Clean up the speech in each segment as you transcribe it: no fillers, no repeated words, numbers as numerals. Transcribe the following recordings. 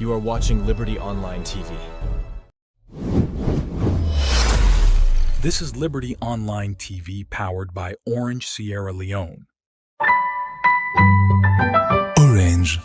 You are watching Liberty Online TV. This is Liberty Online TV powered by Orange Sierra Leone. Orange.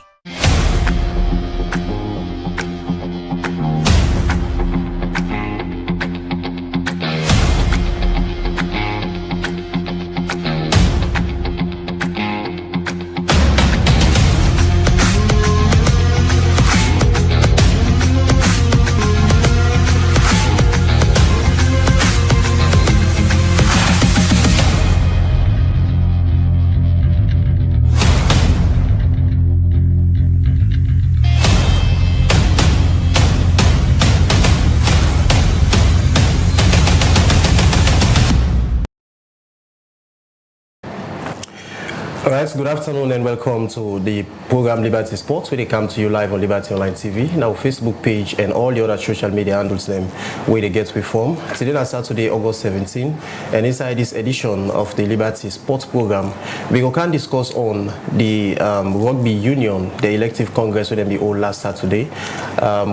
All right, good afternoon and welcome to the program Liberty Sports, where they come to you live on Liberty Online TV, now Facebook page and all the other social media handles them where they get reform. Today is Saturday, August 17, and inside this edition of the Liberty Sports program, we can discuss on the Rugby Union, the elective congress where they be hold last Saturday,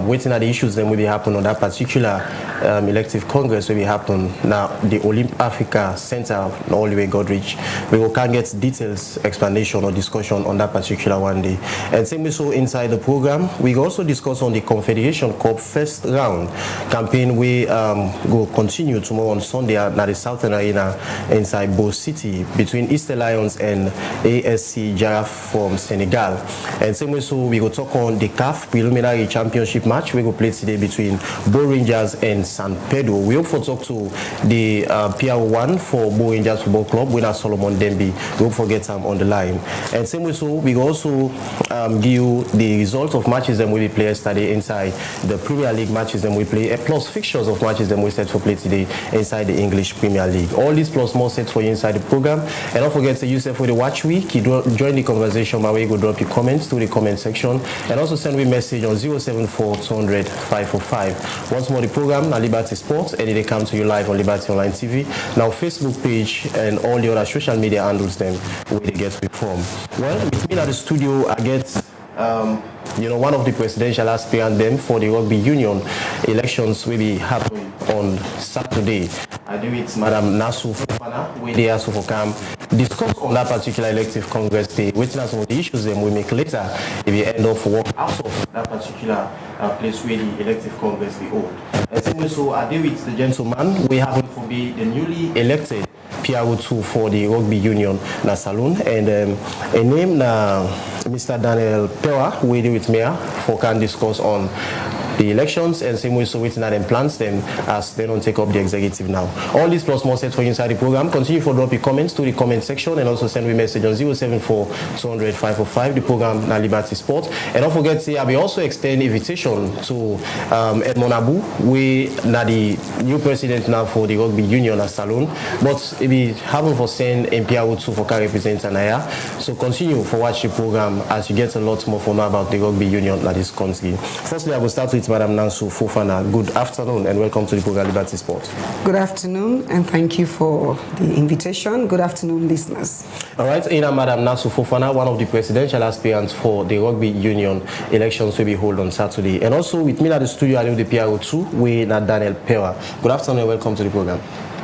waiting at the issues that will be happen on that particular elective congress where we happen now the Olymp Africa Center all the way Godrich. We can get details, explanation or discussion on that particular one day. And same so inside the program, we also discuss on the Confederation Cup first round campaign. We go continue tomorrow on Sunday at the Southern Arena inside Beau City between Easter Lions and ASC Giraffe from Senegal. And same so we go talk on the CAF preliminary championship match we go play today between Beau Rangers and San Pedro. We hope for talk to the PR1 for Beau Rangers Football Club, winner Solomon Demby. We hope for get on the line. And same way so we also give you the results of matches that we play yesterday inside the Premier League matches that we play, plus fixtures of matches that we set for play today inside the English Premier League. All this plus more sets for you inside the program. And don't forget to use it for the watch week. You join the conversation by way you go drop your comments to the comment section and also send me a message on 074 200 545. Once more the program now Liberty Sports, and they come to you live on Liberty Online TV, now Facebook page and all the other social media handles them where they get from. Well, with me at the studio, I get one of the presidential aspirants them for the Rugby Union elections will be happening on Saturday. I do it, Madam Nasu Fofana, where they also for come discuss on that particular elective congress day, waiting on some of the issues then we make later if you end up work out of that particular place where the elective congress be hold. And so I deal with the gentleman we happen to be the newly elected PRO2 for the Rugby Union na Saloon, and a name na Mr. Daniel Pewa, we deal with Mayor for can discuss on the elections, and same way so waiting at them plans them as they don't take up the executive now. All these plus more sets for you inside the program. Continue for drop your comments to the comment section and also send me a message on 074 200 545. The program na Liberty Sports. And don't forget to I will also extend invitation to Edmond Abu, we na the new president now for the Rugby Union na Saloon, but if we haven't for send MPRO2 for can represent Anaya. So continue for watch the program as you get a lot more for know about the Rugby Union na this country. Firstly, I will start with Madam Nasu Fofana. Good afternoon and welcome to the program Liberty Sport. Good afternoon and thank you for the invitation. Good afternoon, listeners. All right, Ina Madam Nasu Fofana, one of the presidential aspirants for the Rugby Union elections will be held on Saturday. And also with me at the studio, I know the PRO2, we na Daniel Pewa. Good afternoon and welcome to the program.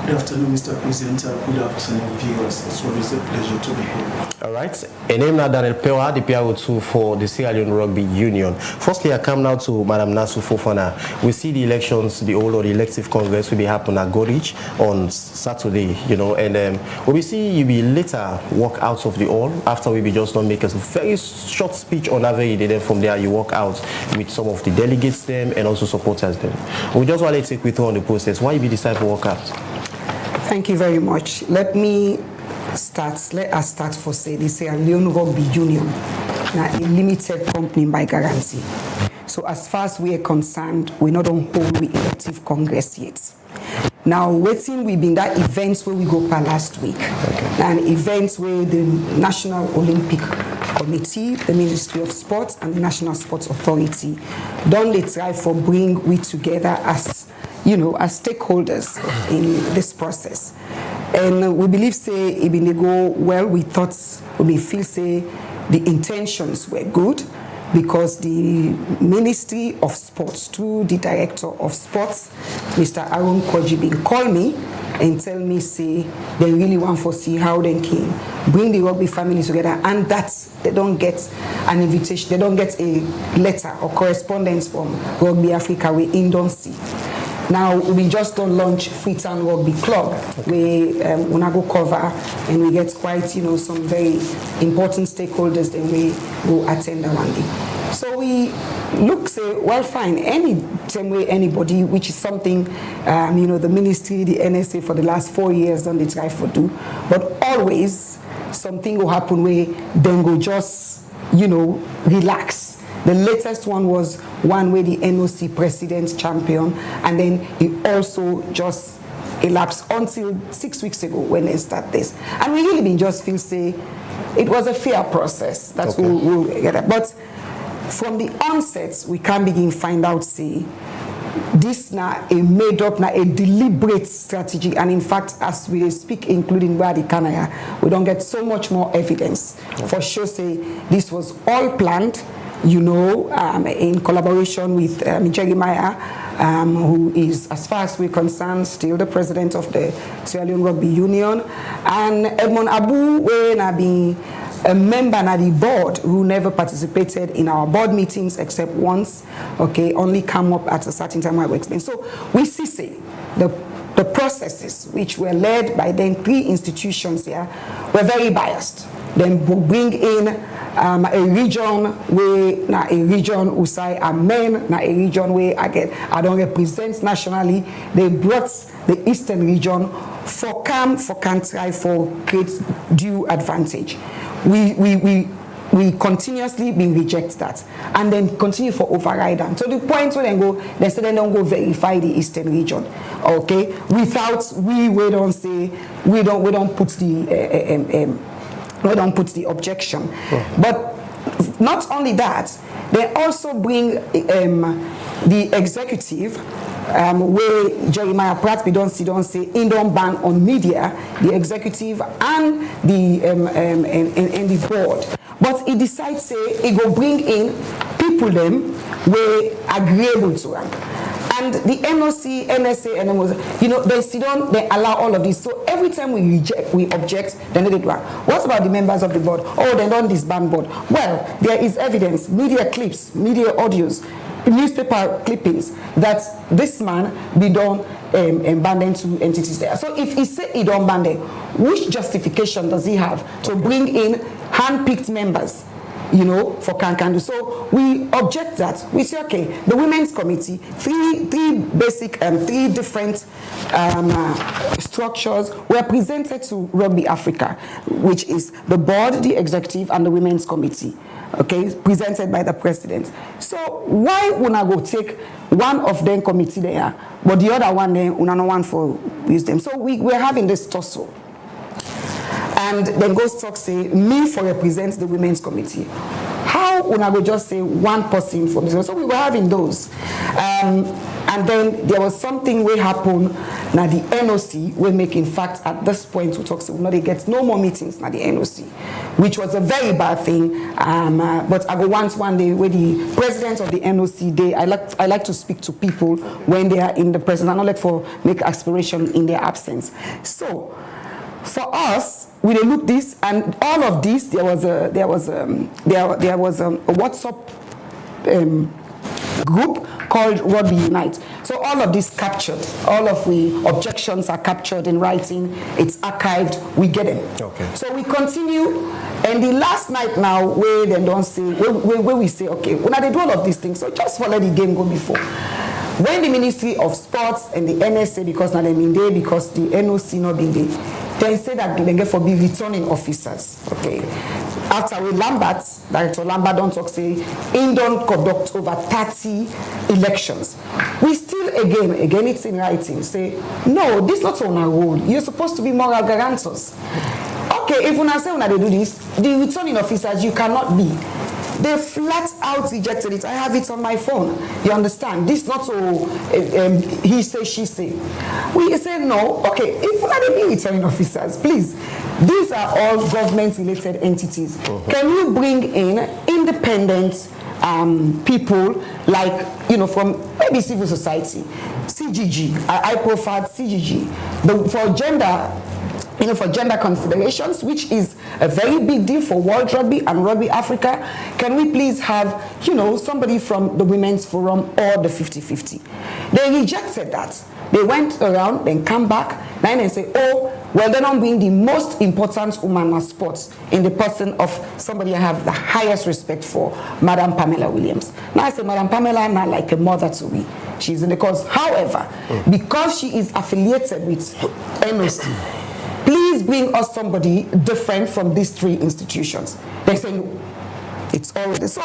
Good afternoon, Mr. Presenter. Good afternoon, viewers. It's always a pleasure to be here. All right. And name now Daniel Pewa, the PRO2 for the Sierra Leone Rugby Union. Firstly, I come now to Madam Nasu Fofana. We see the elections, the whole or the elective congress will be happening at Gorich on Saturday, and we see you be later walk out of the hall after we be just not make a very short speech on that very day. Then from there, you walk out with some of the delegates them and also supporters them. We just want to take you through on the process. Why you decide to walk out? Thank you very much. Let us start for say the Sierra Leone Rugby Union, now a limited company by guarantee. So as far as we are concerned, we're not on hold with elective congress yet. Now waiting we been that events where we go for last week. Okay. And events where the National Olympic Committee, the Ministry of Sports and the National Sports Authority don't they try for bring we together as as stakeholders in this process. And we believe say if they go well, we feel say the intentions were good. because the Ministry of Sports, through the Director of Sports, Mr. Aaron Koji, been call me and tell me, say, they really want to see how they can bring the rugby family together, and that they don't get an invitation, they don't get a letter or correspondence from Rugby Africa we don't see. Now, we just don't launch Freetown Rugby Club. We wanna go cover, and we get quite, you know, some very important stakeholders that we will attend around it. So we look, say, well, fine, any same way anybody, which is something, you know, the ministry, the NSA for the last 4 years don't they try for do, but always something will happen where then go just, you know, relax. The latest one was one where the NOC president champion, and then he also just elapsed until 6 weeks ago when they start this. And we really been just feel say it was a fair process. That's okay. we'll get it. But from the onset, we can begin find out say this now a made up, now a deliberate strategy, and in fact, as we speak, including Wadi Kanaya, we don't get so much more evidence for sure. Say this was all planned, you know, in collaboration with Jeremiah, who is, as far as we're concerned, still the president of the Sierra Leone Rugby Union, and Edmond Abu, when being a member of the board who never participated in our board meetings except once, okay, only come up at a certain time I will explain. So we see, say, the processes which were led by then 3 institutions here were very biased. Then we bring in a region where na a region who say amen, na a region where I don't represent nationally. They brought the Eastern region for can try for create due advantage. We continuously been reject that and then continue for override them. So the point where they say they don't go verify the Eastern region, okay? Without we don't say we don't put the objection. But not only that, they also bring the executive, where Jeremiah Pratt we don't say in don't ban on media, the executive and the board. But he decides say he go bring in people them were agreeable to him. And the NOC, NSA, and MOC, you know, they allow all of this. So every time we object, then they do it. What about the members of the board? Oh, they don't disband board. Well, there is evidence, media clips, media audios, newspaper clippings that this man be done abandon 2 entities there. So if he say he don't ban them, which justification does he have to bring in hand-picked members, you know, for Kankandu? So we object that. We say, okay, the Women's Committee, three basic, 3 different structures were presented to Rugby Africa, which is the board, the executive, and the Women's Committee. Okay, presented by the president. So why would I go take one of them committee there, but the other one there, no one for wisdom? So we're having this tussle. And then goes talk say, me for represent the Women's Committee. How would I go just say one person for this? So we were having those. And then there was something will happen now the NOC will make, in fact, at this point we talk, so now they get no more meetings now the NOC, which was a very bad thing. But I go once one day where the president of the NOC day, I like to speak to people when they are in the presence, and not like for make aspiration in their absence. So for us, we look this and all of this, there was a WhatsApp group called Rugby Unite. So all of this captured, all of the objections are captured in writing, it's archived, we get them. Okay. So we continue, and the last night now, where they don't say, where we say, okay, when they do all of these things, so just for let the game go before. When the Ministry of Sports and the NSA, because now they mean there, because the NOC not been there, they say that they get for be returning officers. Okay. After we Lambert, Director Lambert don't talk say, in don't conduct over 30 elections. We still again it's in writing, say, no, this not on our role. You're supposed to be moral guarantors. Okay, if una say una they do this, the returning officers you cannot be. They flat out rejected it. I have it on my phone. You understand? This not so he say, she say. We say no. Okay, if not they be returning officers, please. These are all government-related entities. Can you bring in independent people like, from maybe civil society, CGG, I proffered CGG, for gender, for gender considerations, which is a very big deal for World Rugby and Rugby Africa. Can we please have, somebody from the Women's Forum or the 50-50? They rejected that. They went around, then come back, then and say, oh, well, then I'm being the most important woman in sports in the person of somebody I have the highest respect for, Madam Pamela Williams. Now I say, Madam Pamela, not like a mother to me. She's in the cause. However, because she is affiliated with NOC, please bring us somebody different from these three institutions. They say, no, it's already. So,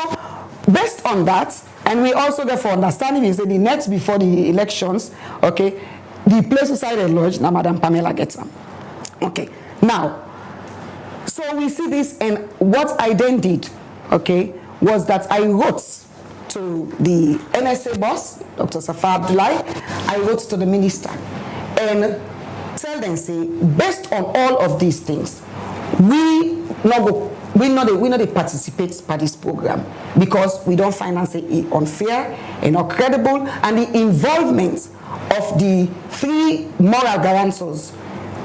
based on that, and we also therefore understanding is that the next before the elections, okay, the place beside the lodge, now Madam Pamela gets them. Okay, now, so we see this, and what I then did, okay, was that I wrote to the NSA boss, Dr. Safar Abdullahi, I wrote to the minister, and tell them, say, based on all of these things, we not participate by this program because we don't finance it unfair and not credible, and the involvement of the three moral guarantors,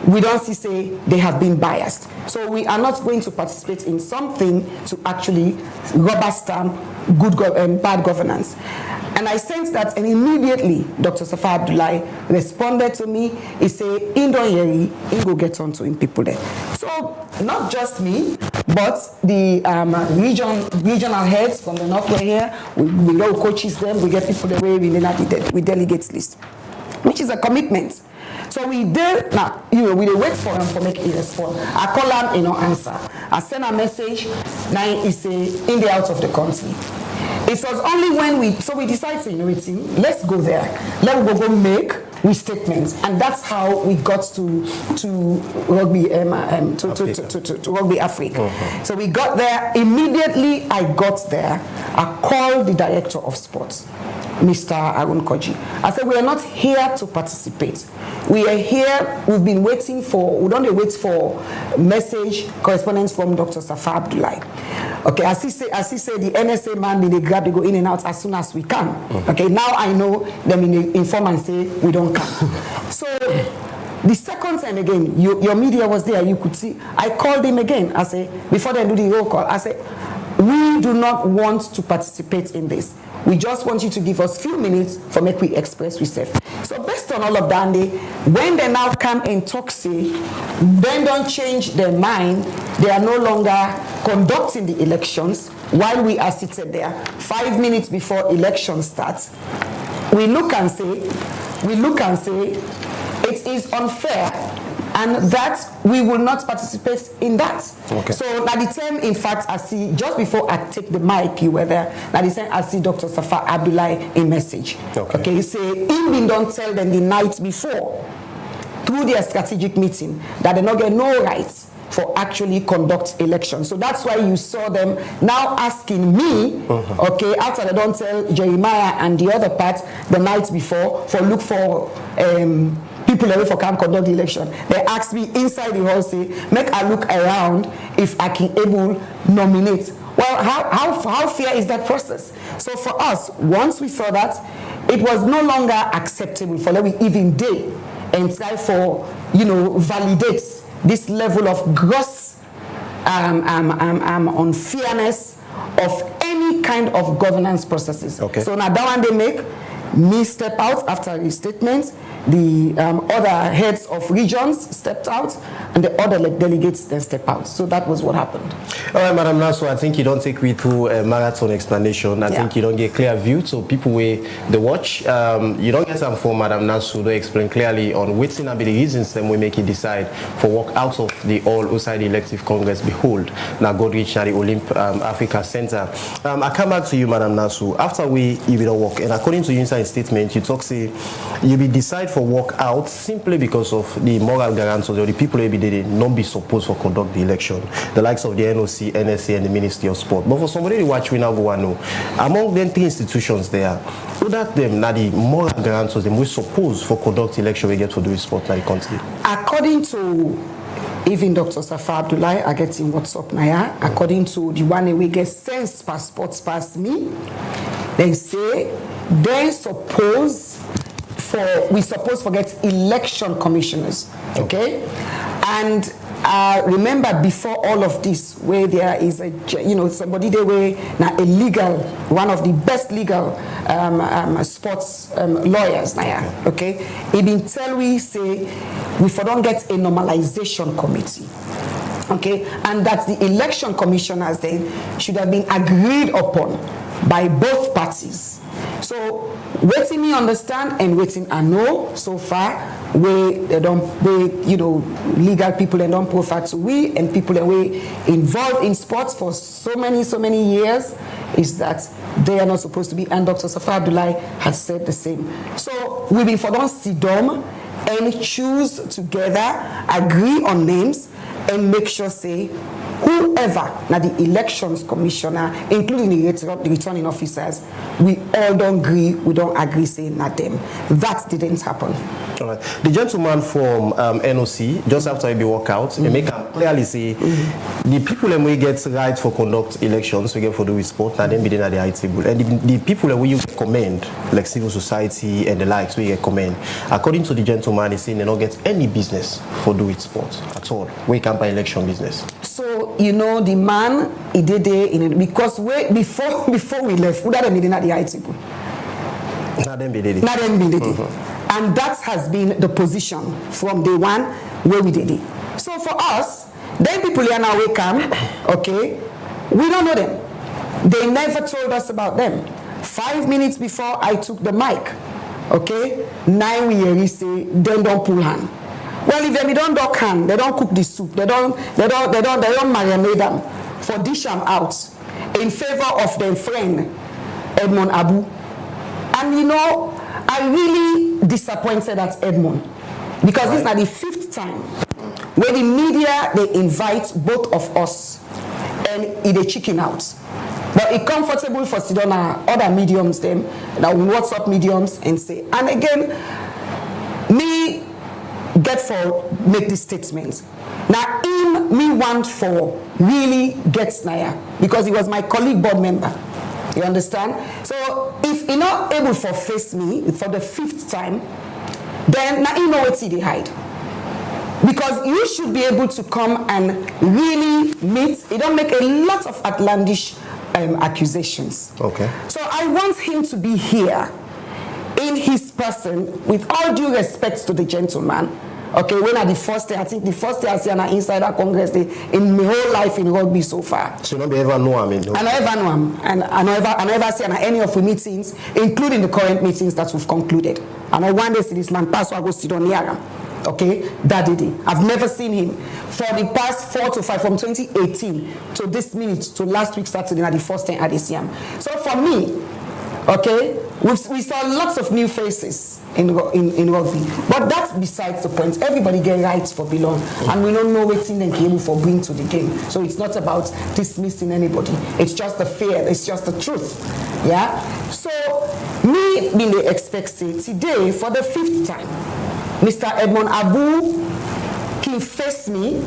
we don't see say they have been biased. So we are not going to participate in something to actually rubber stamp bad governance. And I sensed that, and immediately Dr. Safar Abdullahi responded to me. He said, "In don't hear, he go get on to him people there." So not just me, but the regional heads from the north were here. We know coaches them. We get people the way we delegates list, which is a commitment. So we did now. We wait for him for make a response. I call him, answer. I send a message. Now he say in the out of the country. It was only when we decided to let's go there. Let's go make with statements, and that's how we got to rugby to Rugby Africa. So we got there immediately. I got there. I called the director of sports, Mr. Arun Koji. I said, we are not here to participate. We are here, we don't wait for message correspondence from Dr. Safar Abdullahi. Okay, as he say, the NSA man, they grab, they go in and out as soon as we can. Okay, now I know them inform and say, we don't come. So, the second time again, your media was there, you could see, I called him again. I say, before they do the roll call, I say, we do not want to participate in this. We just want you to give us few minutes for make we express ourselves. So based on all of that, when they now come and talk, then don't change their mind. They are no longer conducting the elections while we are seated there. 5 minutes before election starts, we look and say, it is unfair, and that we will not participate in that. Okay. So now the time, in fact, I see, just before I take the mic, you were there, now the time I see Dr. Safar Abdullahi in message. Okay, he say, Inbin don't tell them the night before, through their strategic meeting, that they not get no rights for actually conduct elections. So that's why you saw them now asking me, okay, after they don't tell Jeremiah and the other part the night before, for look for people away for come conduct the election. They asked me inside the hall, say, make I look around if I can able nominate. Well, how fair is that process? So for us, once we saw that, it was no longer acceptable for let we even day and try for, validate this level of gross unfairness of any kind of governance processes. Okay. So now that one they make me step out after his statement. The other heads of regions stepped out, and the other delegates then stepped out. So that was what happened. All right, Madam Nasu, I think you don't take me through a marathon explanation. I think you don't get clear view, so people will the watch. You don't get some for Madam Nasu to explain clearly on which will be the reasons then we make it decide for work out of the all outside the elective Congress. Behold, now go reach the Olymp Africa Center. I come back to you, Madam Nasu. After you don't work, and according to your inside statement, you talk say you be decide for work out simply because of the moral guarantors or the people who be not be supposed to conduct the election, the likes of the NOC, NSA, and the Ministry of Sport. But for somebody to watch, we now want to know among the three institutions there, who that them now the moral guarantors them we suppose for conduct election we get to do with sport like country. According to even Dr. Safa Abdullahi, I get in what's up now, according to the one we get sense passports past me, they say we suppose forget election commissioners, okay? And remember before all of this, where there is somebody there where now a legal, one of the best legal sports lawyers now, okay? He been tell we say we don't get a normalization committee, okay? And that the election commissioners then should have been agreed upon by both parties. So waiting me understand and waiting I know so far where legal people they don't prefer to we and people that we involved in sports for so many years is that they are not supposed to be, and Dr. Safa Abdullahi has said the same. So we will for don't sit down and choose together, agree on names and make sure say whoever, now the elections commissioner, including the returning officers, we all don't agree saying not them. That didn't happen. All right. The gentleman from NOC, just after he walk out, he make clearly say the people that we get right for conduct elections, we get for do with sport, and then be at the high table. And the people that we commend, like civil society and the likes, we commend. According to the gentleman, he's saying they don't get any business for do with sport at all. We can't buy election business. So the man he did it because before we left, we had meeting at the high table. Not them be did it. And that has been the position from day one where we did it. So for us, then people here now we come, okay, we don't know them. They never told us about them. 5 minutes before I took the mic, okay, 9 we hear say, then don't pull hand. Well, if they don't duck hand, they don't cook the soup, they don't marinate them for dish them out in favor of their friend Edmond Abu. And I really disappointed at Edmond because this is now the 5th time where the media they invite both of us and they chicken out. But it's comfortable for Sidona other mediums them that WhatsApp mediums and say, and again, me get for make this statement. Now me want for really gets Naya because he was my colleague board member. You understand? So if you're not able to face me for the 5th time, then now you know what they hide. Because you should be able to come and really meet. You don't make a lot of outlandish accusations. Okay. So I want him to be here in his person, with all due respect to the gentleman. Okay, when at the first day, I think the first day I see an insider Congress day in my whole life in rugby so far. So you don't ever know him? I never know him, and I never see any of the meetings, including the current meetings that we've concluded. And I one day see this man pass, so I go sit on near him. Okay, that day. I've never seen him for the past 4 to 5, from 2018 to this minute to last week Saturday at the first time at this year. So for me, okay, we saw lots of new faces in rugby, but that's besides the point. Everybody get rights for belong, and we don't know what thing they came for bring to the game. So it's not about dismissing anybody. It's just the fair. It's just the truth. Yeah. So me being the expect today for the 5th time, Mr. Edmond Abu can face me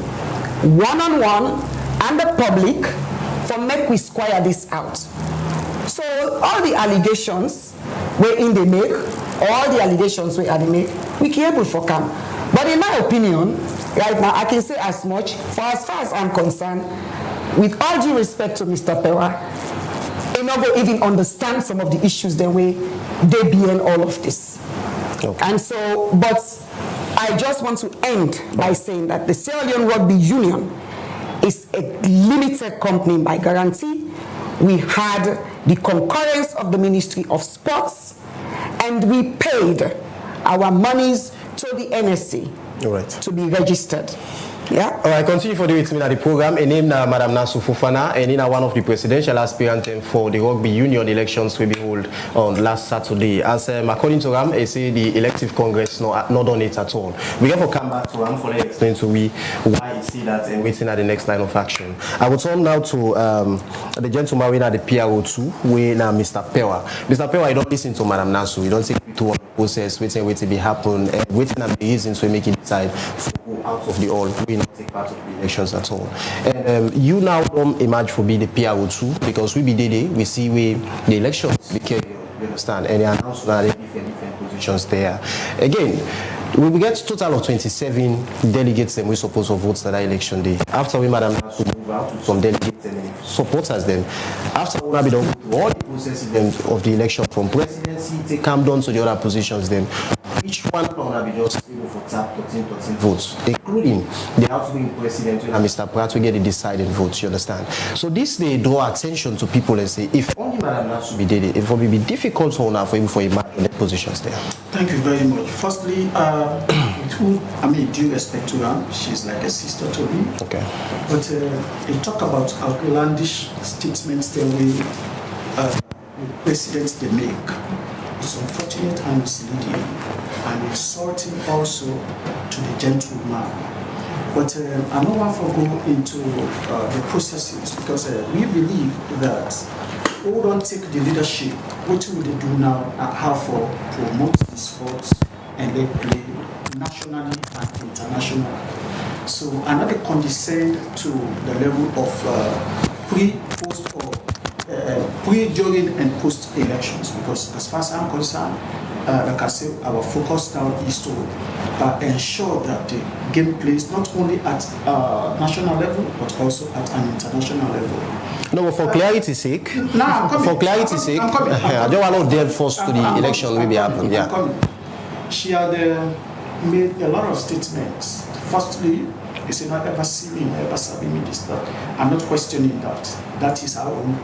one-on-one and the public for make we square this out. So all the allegations were in the make, all the allegations were they make, we can able for come. But in my opinion, right now, I can say as much, for as far as I'm concerned, with all due respect to Mr. Pewa, he never even understand some of the issues the way they behind all of this. Okay. And so, but I just want to end by saying that the Sierra Leone Rugby Union is a limited company by guarantee. We had the concurrence of the Ministry of Sports, and we paid our monies to the NSC to be registered. Yeah. All right, continue for the with me at the program. And name now Madam Nasu Fofana, and in one of the presidential aspirants for the Rugby Union elections will be held on last Saturday. As according to Ram, they say the elective Congress not done it at all. We have to come back to Ram for explain to we why you see that and waiting at the next line of action. I will turn now to the gentleman at the PRO2, where now Mr. Pewa. Mr. Pewa, you don't listen to Madam Nasu. You don't take to one process, waiting to be happen, waiting and the reasons we make it decide for who. out of the all. We not take part of the elections at all. And you now don't emerge for be the PRO too, because we be there, we see we the elections be carried on, you understand, and they announce that different positions there. Again, we will get a total of 27 delegates and we supposed to vote that election day. After we Madam has to move out to some delegates and supporters them. After we will be done with all the processes of the election from presidency, they come down to the other positions then. Each one will be just able for tap 13 votes, including the outgoing president and Mr. Pratt will get the decided votes, you understand? So this they draw attention to people and say, if only Madam Nasu be did it will be difficult for now for him for imagine the positions there. Thank you very much. Firstly, with due respect to her, she's like a sister to me. Okay. But they talk about outlandish statements that we presidents they make. It's unfortunate and misleading and insulting also to the gentleman. But I don't want to go into the processes because we believe that we don't take the leadership. What will they do now and how for promote the sports and they play nationally and internationally. So another condescend to the level of pre-post or pre, during and post elections because as far as I'm concerned, like I said, our focus now is to ensure that the game plays not only at national level but also at an international level. No, but for clarity's sake, I'm coming. For clarity's sake, I don't want to delve first to the election maybe happen. Yeah. She had made a lot of statements. Firstly, you say not ever see me, ever sabi me this that. I'm not questioning that. That is our own,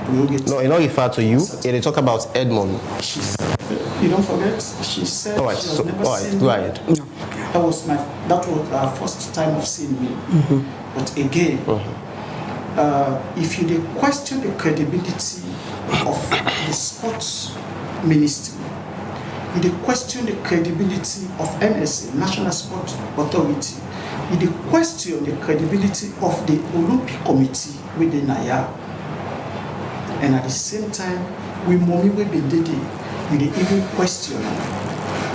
prerogative. No, you know, refer to you. Yeah, they talk about Edmond. She said, you don't forget. She said all right, she has never seen go me. ahead. That was her first time of seeing me. Mm-hmm. But again, if you question the credibility of the sports ministry, you question the credibility of NSA, National Sports Authority, you question the credibility of the Olympic Committee within NAIA, and at the same time, we mommy we be did you even question.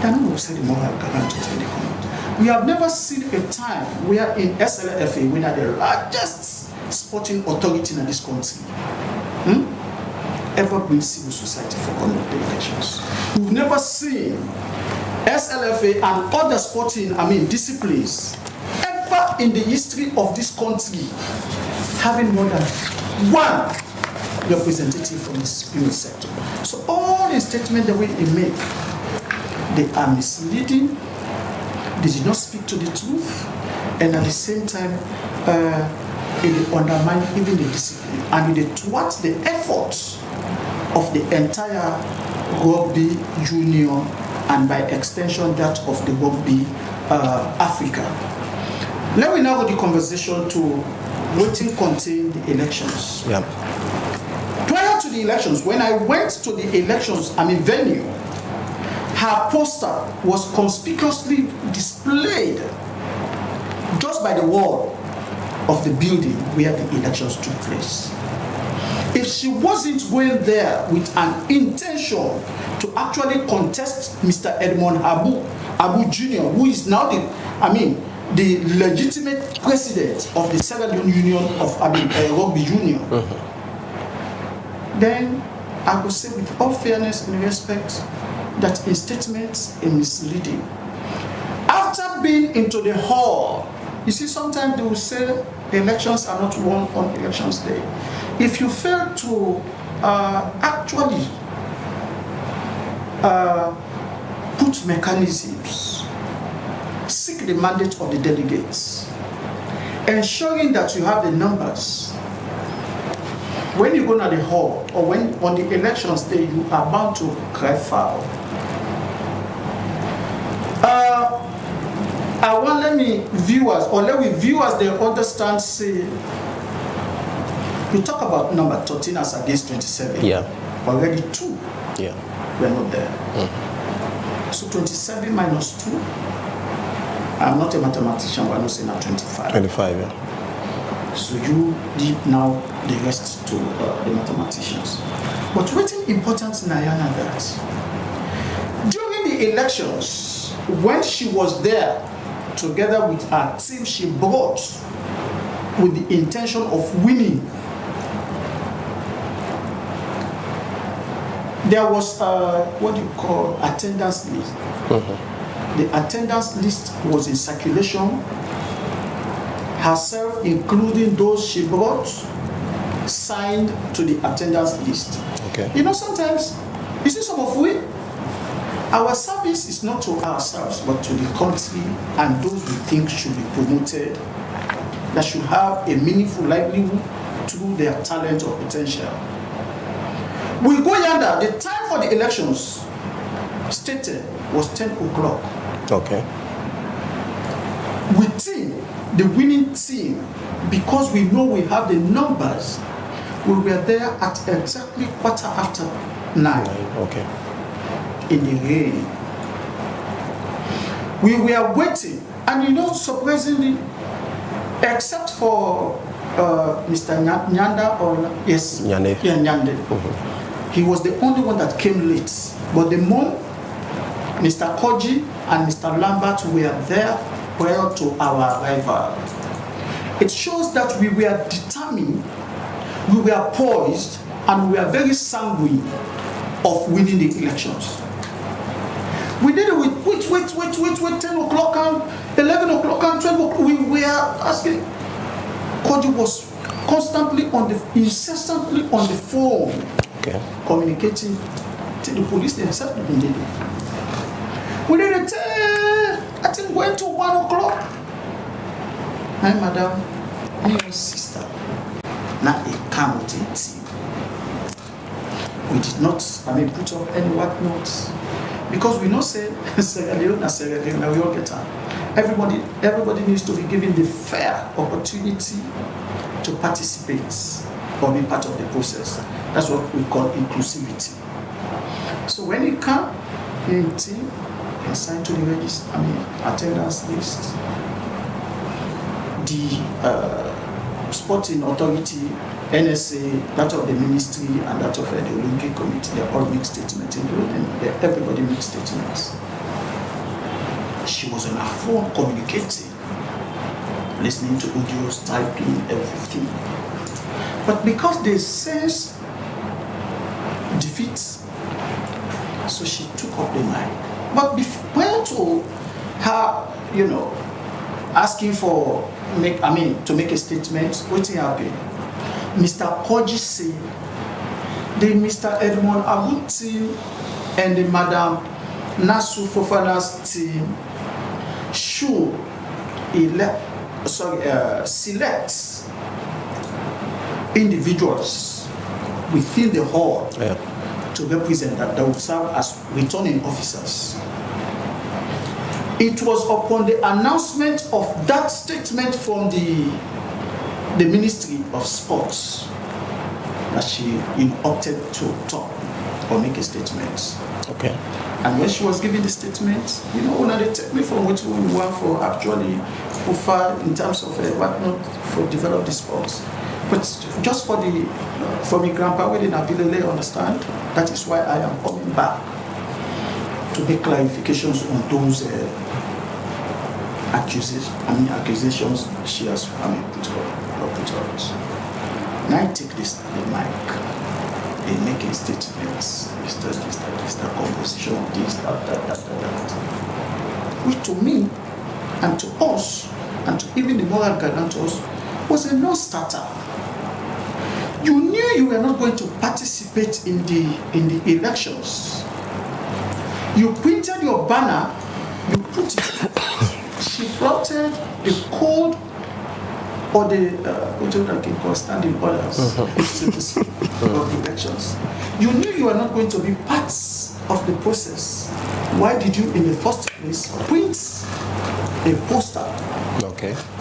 Then we say the moral guarantee to the comment. We have never seen a time where in SLFA we are the largest sporting authority in this country. Ever bring civil society for conduct the elections. We've never seen SLFA and other sporting disciplines ever in the history of this country having more than one representative from the spirit sector. So all the statements that we make, they are misleading, they did not speak to the truth, and at the same time, it undermine even the discipline and it thwart the efforts of the entire rugby union and by extension that of the rugby Africa. Let me now go the conversation to what contain the elections. Yeah. Prior to the elections, when I went to the elections, venue, her poster was conspicuously displayed just by the wall of the building where the elections took place. If she wasn't going there with an intention to actually contest Mr. Edmond Abu Jr., who is now the legitimate president of the Sierra Leone Union of Rugby Union, then I would say with all fairness and respect that his statements are misleading. After being into the hall, you see, sometimes they will say the elections are not won on elections day. If you fail to actually put mechanisms, seek the mandate of the delegates, ensuring that you have the numbers, when you go to the hall or when on the elections day, you are bound to cry foul. I want let me viewers they understand. Say you talk about number 13 as against 27. Yeah. Already 2. Yeah. We're not there. So 27 minus 2. I'm not a mathematician, but I'm not saying I'm 25. 25. Yeah. So you leave now the rest to the mathematicians. But what's important, Nayana, that during the elections, when she was there together with her team she brought with the intention of winning. There was what do you call attendance list. The attendance list was in circulation. Herself, including those she brought, signed to the attendance list. Okay. You know, sometimes, you see, some of we, our service is not to ourselves, but to the country and those we think should be promoted, that should have a meaningful livelihood through their talent or potential. We go yonder, the time for the elections stated was 10 o'clock. Okay. Within the winning team, because we know we have the numbers, we were there at exactly 9:15. Okay. In the rain. We were waiting, and you know, surprisingly, except for Mr. Nyanda, or yes, Nyande. Yeah, Nyande. He was the only one that came late. But the moment Mr. Koji and Mr. Lambert were there prior to our arrival, it shows that we were determined, we were poised, and we were very sanguine of winning the elections. We did it with wait, 10 o'clock and 11 o'clock and 12 o'clock. We were asking. Koji was constantly incessantly on the phone, Okay. communicating to the police themselves. We did it. We did it, I think, went to 1 o'clock. My madam, my sister, now a come with a team. We did not, put up any white notes. Because we know say Sierra Leone, we all get on. Everybody needs to be given the fair opportunity to participate or be part of the process. That's what we call inclusivity. So when you come in team, assigned to the register, attendance list, the sporting authority, NSA, that of the ministry, and that of the Olympic Committee, they all make statements, including everybody makes statements. She was on her phone communicating, listening to audios, typing, everything. But because they sense defeat, so she took up the mic. But prior to her, asking for to make a statement, what happened? Mr. Koji said, the Mr. Edmond Abu team and the Madam Nasu Fofana's team should select individuals within the hall to represent that will serve as returning officers. It was upon the announcement of that statement from the Ministry of Sports that she opted to talk or make a statement. Okay. And when she was giving the statement, when they take me from what we want for actually offer in terms of whatnot for develop the sports. But just for my grandpa, we didn't really understand. That is why I am coming back to make clarifications on those accusations she has put out. Now I take the mic in making statements. This, the composition of this, that. Which to me, and to us, and to even the moral guidance to us, was a non-starter. You knew you were not going to participate in the elections. You printed your banner, you put it. She flouted the code or the standing orders of the elections. You knew you were not going to be part of the process. Why did you, in the first place, print a poster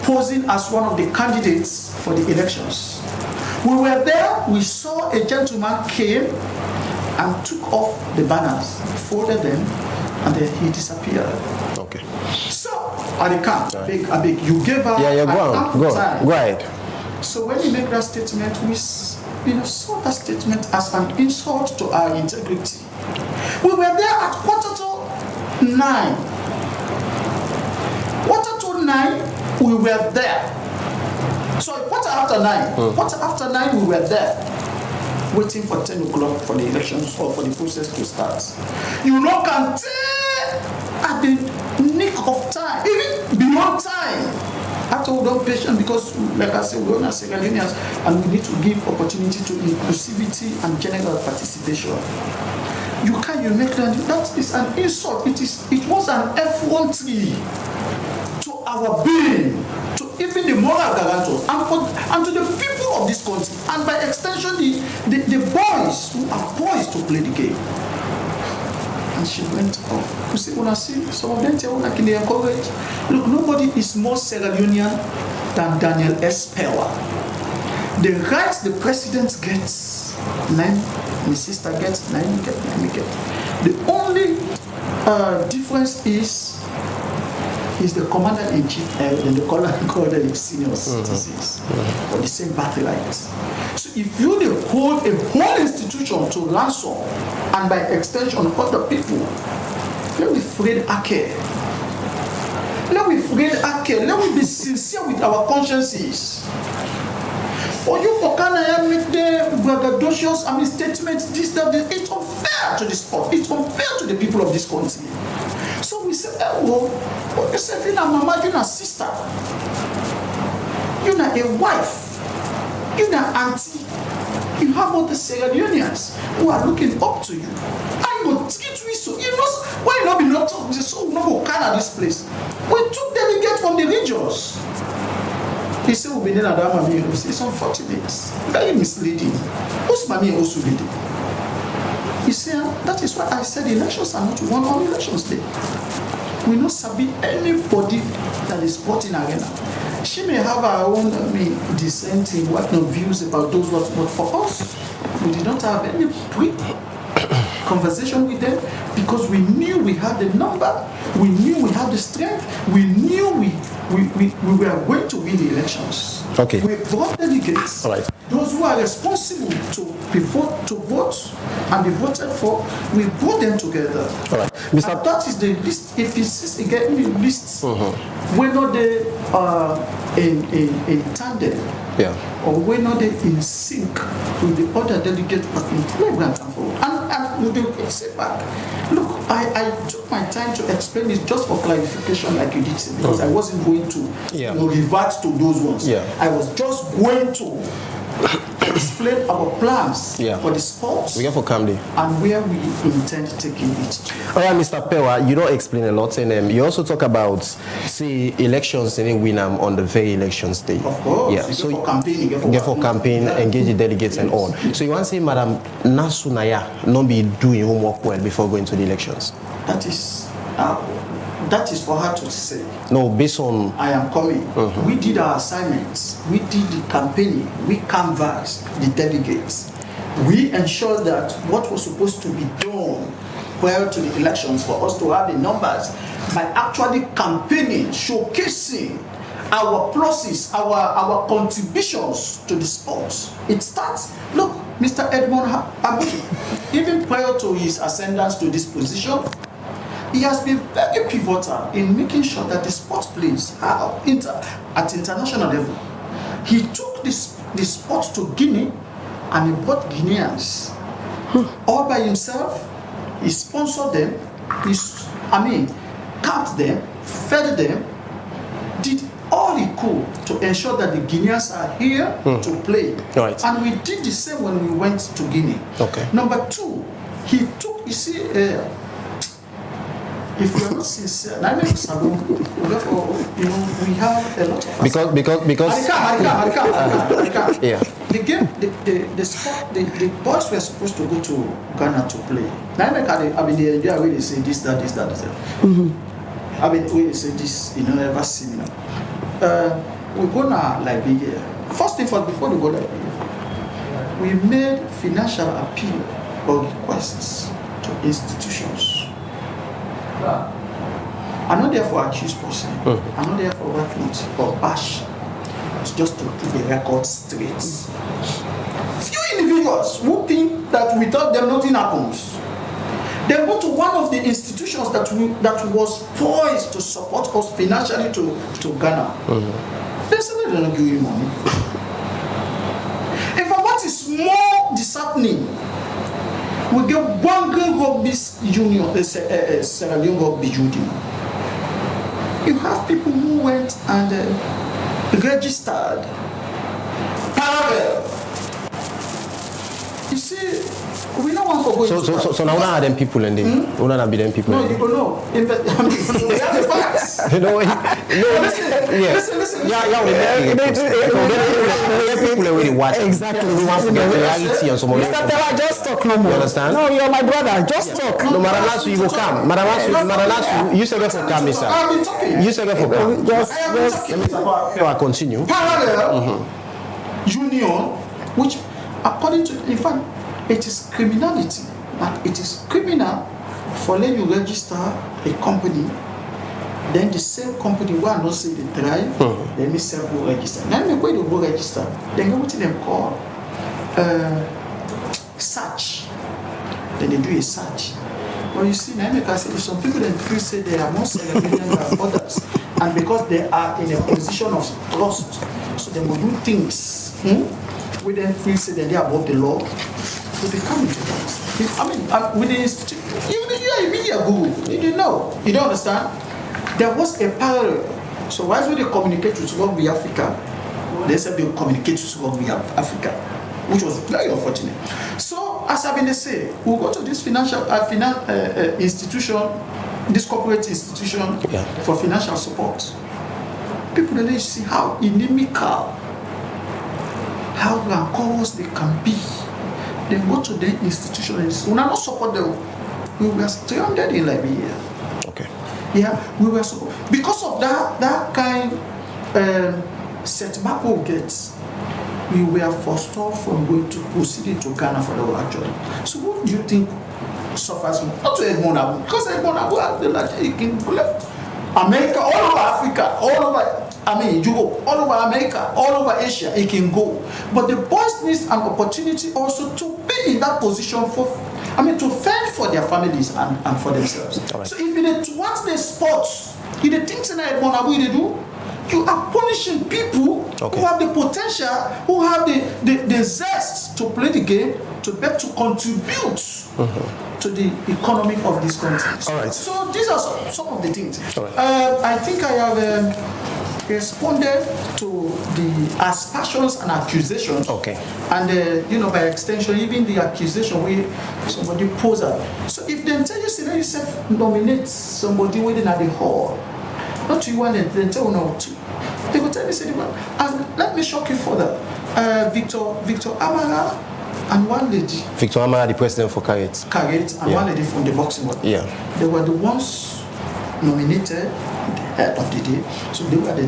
posing as one of the candidates for the elections? We were there, we saw a gentleman came and took off the banners, folded them, and then he disappeared. Okay. So, I beg, you gave her go ahead. So when you make that statement, we saw that statement as an insult to our integrity. We were there at 8:45. 8:45, 9, we were there. So quarter after 9, quarter after 9, we were there, waiting for 10 o'clock for the elections or for the process to start. You know, can tell at the nick of time, even beyond time. After we don't patient because, like I said, we're not Sierra Leoneans and we need to give opportunity to inclusivity and general participation. You can't, you make that is an insult. It was an effrontery to our being, to even the moral guarantors, and to the people of this country, and by extension, the boys who are poised to play the game. And she went off. You see, when I see some of them tell like they encourage. Look, nobody is more Sierra Leonean than Daniel S. Pewa. The rights the president gets, 9, my sister gets, 9 me get. The only difference is the commander-in-chief and the commander in senior citizens for the same birthright. So if you hold a whole institution to ransom and by extension other people, let me free Ake. Let me free Ake. Let me be sincere with our consciences. Or you for Canada make the braggadocious statements, this, that, it's unfair to the sport. It's unfair to the people of this country. So we say, well, you say, you're not mama, you're not sister. You're not a wife. You're not auntie. You have all the Sierra Leoneans who are looking up to you. I go treat you so. You know why not be not talking? So no go Canada this place. We took delegates from the regions. He said we'll be in Adama. It's unfortunate. Very misleading. Who's Mami also be there? He said that is why I said elections are not won on elections day. We not sabi anybody that is sporting arena. She may have her own dissenting views about those words, but for us, we did not have any conversation with them because we knew we had the number, we knew we had the strength, we knew we were going to win the elections. Okay. We brought delegates. All right. Those who are responsible to vote and be voted for, we brought them together. All right. Mr. And that is the list. If it's again the lists, whether they are in tandem, or whether they in sync with the other delegates in flagrant and forward. And with the say back. Look, I took my time to explain this just for clarification, like you did say, because I wasn't going to revert to those ones. I was just going to explain our plans for the sports and where we intend taking it. All right, Mr. Pewa, you don't explain a lot in them. You also talk about, say, elections in Winam on the very elections day. Of course. Yeah. So get for campaign, engage the delegates and all. So you want to say, Madam Nasunaya, not be doing homework well before going to the elections? That is for her to say. No, based on... I am coming. We did our assignments. We did the campaigning. We canvassed the delegates. We ensured that what was supposed to be done prior to the elections for us to have the numbers by actually campaigning, showcasing our pluses, our contributions to the sports. It starts, look, Mr. Edmond Abu, even prior to his ascendance to this position, he has been very pivotal in making sure that the sports plays are at international level. He took the sport to Guinea and he brought Guineans all by himself. He sponsored them, capped them, fed them, did all he could to ensure that the Guineans are here to play. Right. And we did the same when we went to Guinea. Okay. Number 2, he took, you see, if we are not sincere, therefore, we have a lot of because Harika. yeah. The game, the sport, the boys were supposed to go to Ghana to play. The idea where they say this, that. Where they say this, ever similar. We go now Liberia. First thing first, before we go Liberia, we made financial appeal or requests to institutions. I'm not there for accused person. I'm not there for refuge or bash. It's just to put the record straight. Few individuals who think that without them nothing happens. Then go to one of the institutions that was poised to support us financially to Ghana. They said they don't give you money. In fact, what is more disheartening, we get one Green Rugby Union, Sierra Leone Rugby Union. You have people who went and registered parallel. You see, we don't want to go So now one of them people and one of them people. No, you don't know. We have the facts. Listen. People already watch. Exactly. We want to get reality and some of Mr. Pewa, just talk no more. You understand? No, you're my brother. Just talk. No, Madam Nasu, you will come. Madam Nasu, you said for come, Mister. I've been talking. You said for come. Yes. Continue. Parallel union, which according to, in fact, it is criminality. And it is criminal for let you register a company, then the same company will not say the drive, then me self go register. Now me go to go register, then go what them call search. Then they do a search. But you see, now I say some people then feel say they are more celebrated than others, and because they are in a position of trust, so they will do things. We then feel say that they are above the law. So they come into that. I mean, with the institute, even you are a media guru, you didn't know. You don't understand? There was a parallel. So why would they communicate with Rugby Africa? They said they would communicate with Rugby Africa, which was very unfortunate. So, as I've been saying, we'll go to this financial institution, this corporate institution for financial support. People really see how inimical, how rancorous they can be. They go to the institution and say, we not support them. We were stranded in Liberia. Okay. Yeah, we were support. Because of that kind setback we get, we were forced off from going to proceeding to Ghana for the war actually. So what do you think suffers more? Not to Edmond Abu, because Edmond Abu has the like America, all over Africa, all over Europe, all over America, all over Asia, it can go. But the boys need an opportunity also to be in that position to fend for their families and for themselves. Right. So if they want the sports, if the things that Edmond Abu they do, you are punishing people who have the potential, who have the zest to play the game, to contribute to the economy of this country. All right. So these are some of the things. Right. I think I have responded to the aspersions and accusations. Okay. And by extension, even the accusation where somebody poses. So if they tell you, say you self-nominate somebody within at the hall, not you want it, then tell no to. They will tell me, say, and let me shock you further. Victor Amara and one lady. Victor Amara, the president for Carrot. And one lady from the boxing world. Yeah. They were the ones nominated at the head of the day. So they were the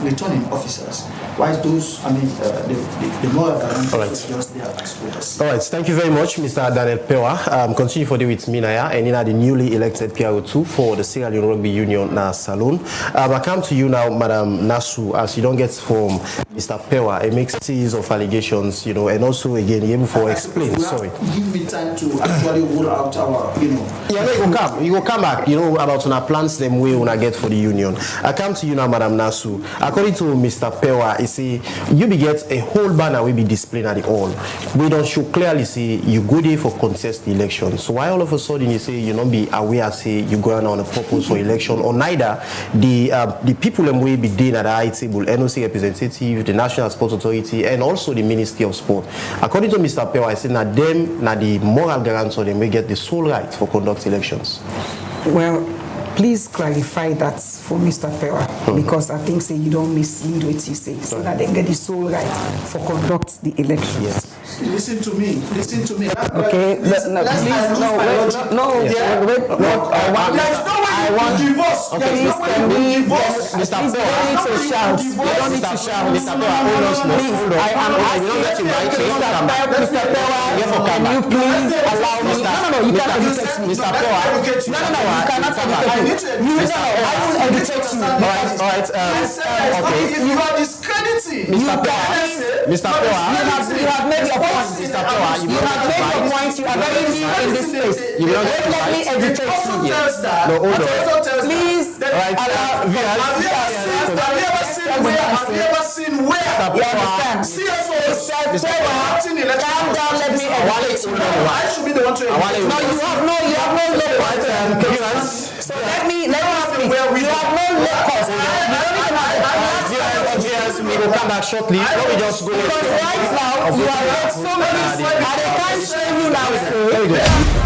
returning officers. While those, the moral guarantee just there as voters. All right, thank you very much, Mr. Daniel Pewa. Continue for the with Minaya and in the newly elected PRO2 for the Sierra Leone Rugby Union na Salon. I come to you now, Madam Nasu, as you don't get from Mr. Pewa a mixed series of allegations, and also again, you're able to explain. Sorry. Give me time to actually roll out our, Yeah, you will come back, about our plans them way when I get for the union. I come to you now, Madam Nasu. According to Mr. Pewa, you see, you be get a whole banner will be displayed at the hall. We don't show clearly say you go there for contest the election. So why all of a sudden you say you not be aware, say you go on a purpose for election, or neither the people them will be there at the high table, NOC representative, the National Sports Authority, and also the Ministry of Sport. According to Mr. Pewa, I say na the moral guarantor them will get the sole right for conduct elections. Well, please clarify that for Mr. Pewa, because I think you don't mislead what you say, so that they get the sole right for conduct the election. Yes. Listen to me. Okay, wait. I want divorce. Okay, Mr. Pewa, you don't need to shout. You don't need to shout. Mr. Pewa, hold on. I am asking Mr. Pewa, can you please allow me? No, you cannot educate me. Mr. Pewa, you cannot educate me. I will educate you. All right. Okay. If you are discrediting see. Mr. Power, Mr. Power, You have made your point. Mr. Power, You have made your point. You are very new in this place. You belong to Let me It educate also you. tells that. No, hold It on. also tells that. Please Right, allow. Have you ever seen where? You understand? CSO Mr. Power, acting election. calm down. Let me educate you. I should be the one to No, you have no locus. So let me speak. You have no locus. We will come back shortly. Let me just go. Because right now you are right so many and I can't show you now. Very good.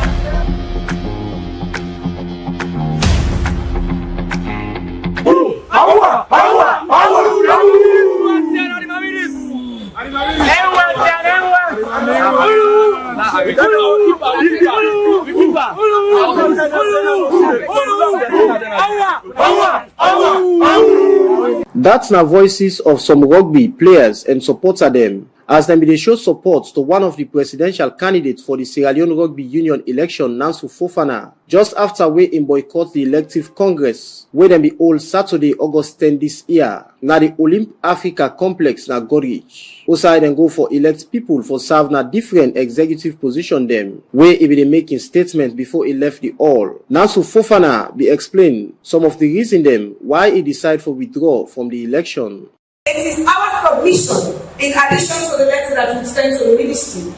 That's now voices of some rugby players and supporter them as them they show support to one of the presidential candidates for the Sierra Leone Rugby Union election, Nansu Fofana, just after we in boycott the elective congress where them be hold Saturday, August 10 this year. Now the Olymp Africa complex na Gorich. Oside and go for elect people for serve na different executive position them where he be making statements before he left the hall. Nansu Fofana be explain some of the reason them why he decide for withdraw from the election. It is our submission, in addition to the letter that we sent to the ministry,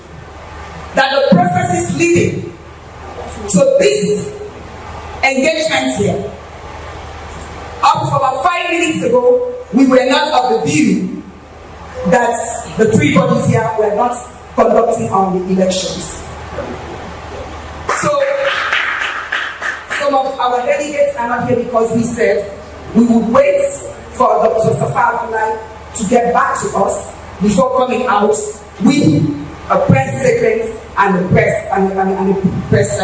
that the process is leading to this engagement here. Up to about 5 minutes ago, we were not of the view that the three bodies here were not conducting on the elections. So, some of our delegates are not here because we said we would wait for Dr. Safar Abdullahi to get back to us before coming out with a press statement and a press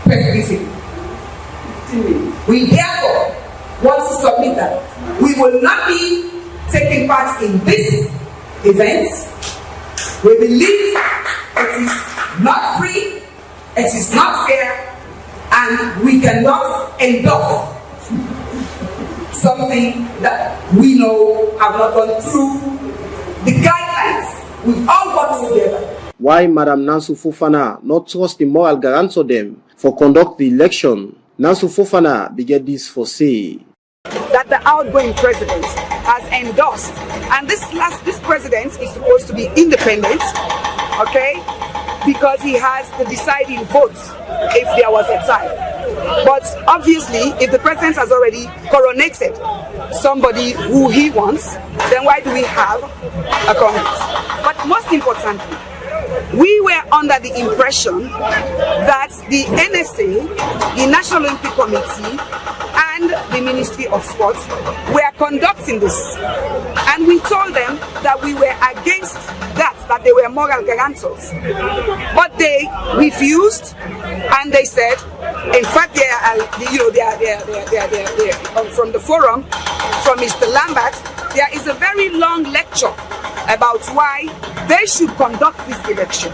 briefing. We therefore want to submit that we will not be taking part in this event. We believe it is not free, it is not fair, and we cannot endorse something that we know have not gone through the guidelines we've all got together. Why Madam Nansu Fofana not trust the moral guarantor them for conduct the election? Nansu Fofana began this for say That the outgoing president has endorsed, and this president is supposed to be independent, okay, because he has the deciding votes if there was a tie. But obviously, if the president has already coronated somebody who he wants, then why do we have a Congress? But most importantly, we were under the impression that the NSA, the National Olympic Committee, and the Ministry of Sports were conducting this. And we told them that we were against that they were moral guarantors. But they refused, and they said, in fact, they are from the forum, from Mr. Lambert, there is a very long lecture about why they should conduct this election.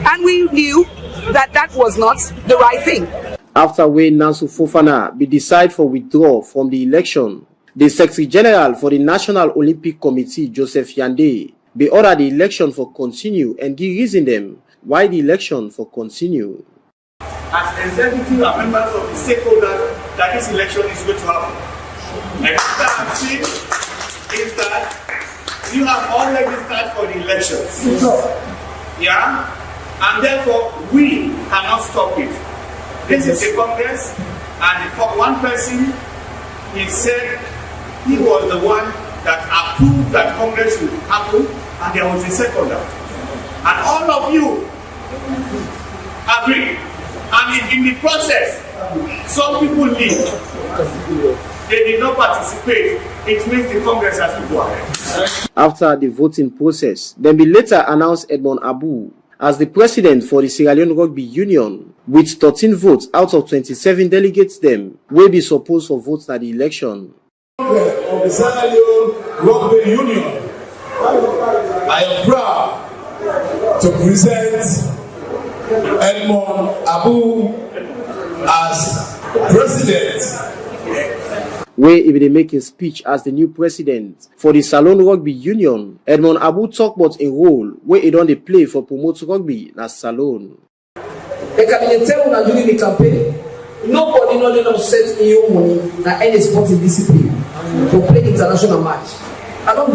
And we knew that that was not the right thing. After when Nansu Fofana be decide for withdraw from the election, the Secretary General for the National Olympic Committee, Joseph Yande, be order the election for continue and give reason them why the election for continue. As executive and members of the stakeholders that this election is going to happen. And what I'm seeing is that you have already started for the elections. Yeah? And therefore, we cannot stop it. This is a Congress, and for one person, he said he was the one that approved that Congress would happen, and there was a seconder. And all of you agree. And if in the process, some people leave, they did not participate, it means the Congress has to go ahead. After the voting process, then be later announced Edmond Abu as the president for the Sierra Leone Rugby Union with 13 votes out of 27 delegates them will be supposed for votes at the election. Of the Sierra Leone Rugby Union, I am proud to present Edmond Abu as president. where he be making speech as the new president for the Salone Rugby Union. Edmond Abu talk about a role where he don't play for promote rugby na Salone. During the campaign, nobody not set EU money na any sporting discipline to play international match. I don't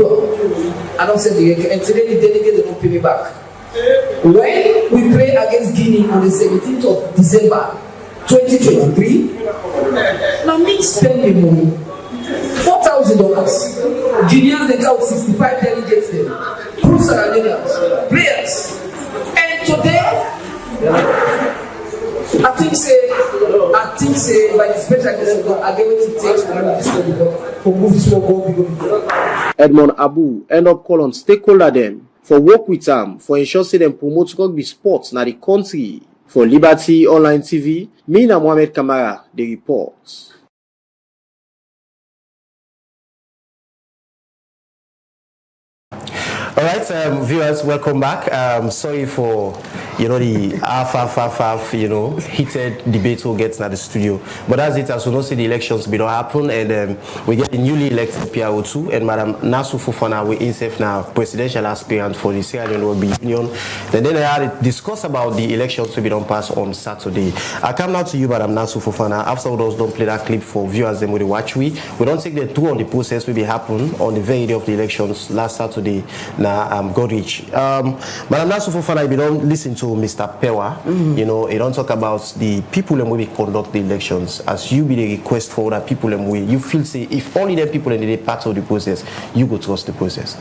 send the and today the delegate they don't pay me back. When we play against Guinea on the 17th of December 2023, now me spend the money $4,000. Guineans they count 65 delegates there, Crew Saradinas, players, and today I think say by the special guest I get what it takes for move this one go. Edmond Abu end up calling stakeholder them for work with them for ensure say them promote rugby sports na the country. For Liberty Online TV, me na Mohamed Kamara, the report. All right, viewers, welcome back. Sorry for, the half, heated debate who gets at the studio. But as it as we don't see the elections be don't happen, and we get the newly elected PRO2, and Madam Nasu Fofana, we INSEF now presidential aspirant for the Sierra Leone Rugby Union. Then I had to discuss about the elections to be done pass on Saturday. I come now to you, Madam Nasu Fofana. After all those don't play that clip for viewers them with the watch we don't take the tour on the process will be happen on the very day of the elections last Saturday. Godrich. Madam Nasu Fofana, if you don't listen to Mr. Pewa, he don't talk about the people and we conduct the elections. As you be the request for other people and we, you feel say if only the people in the part of the process, you go trust the process.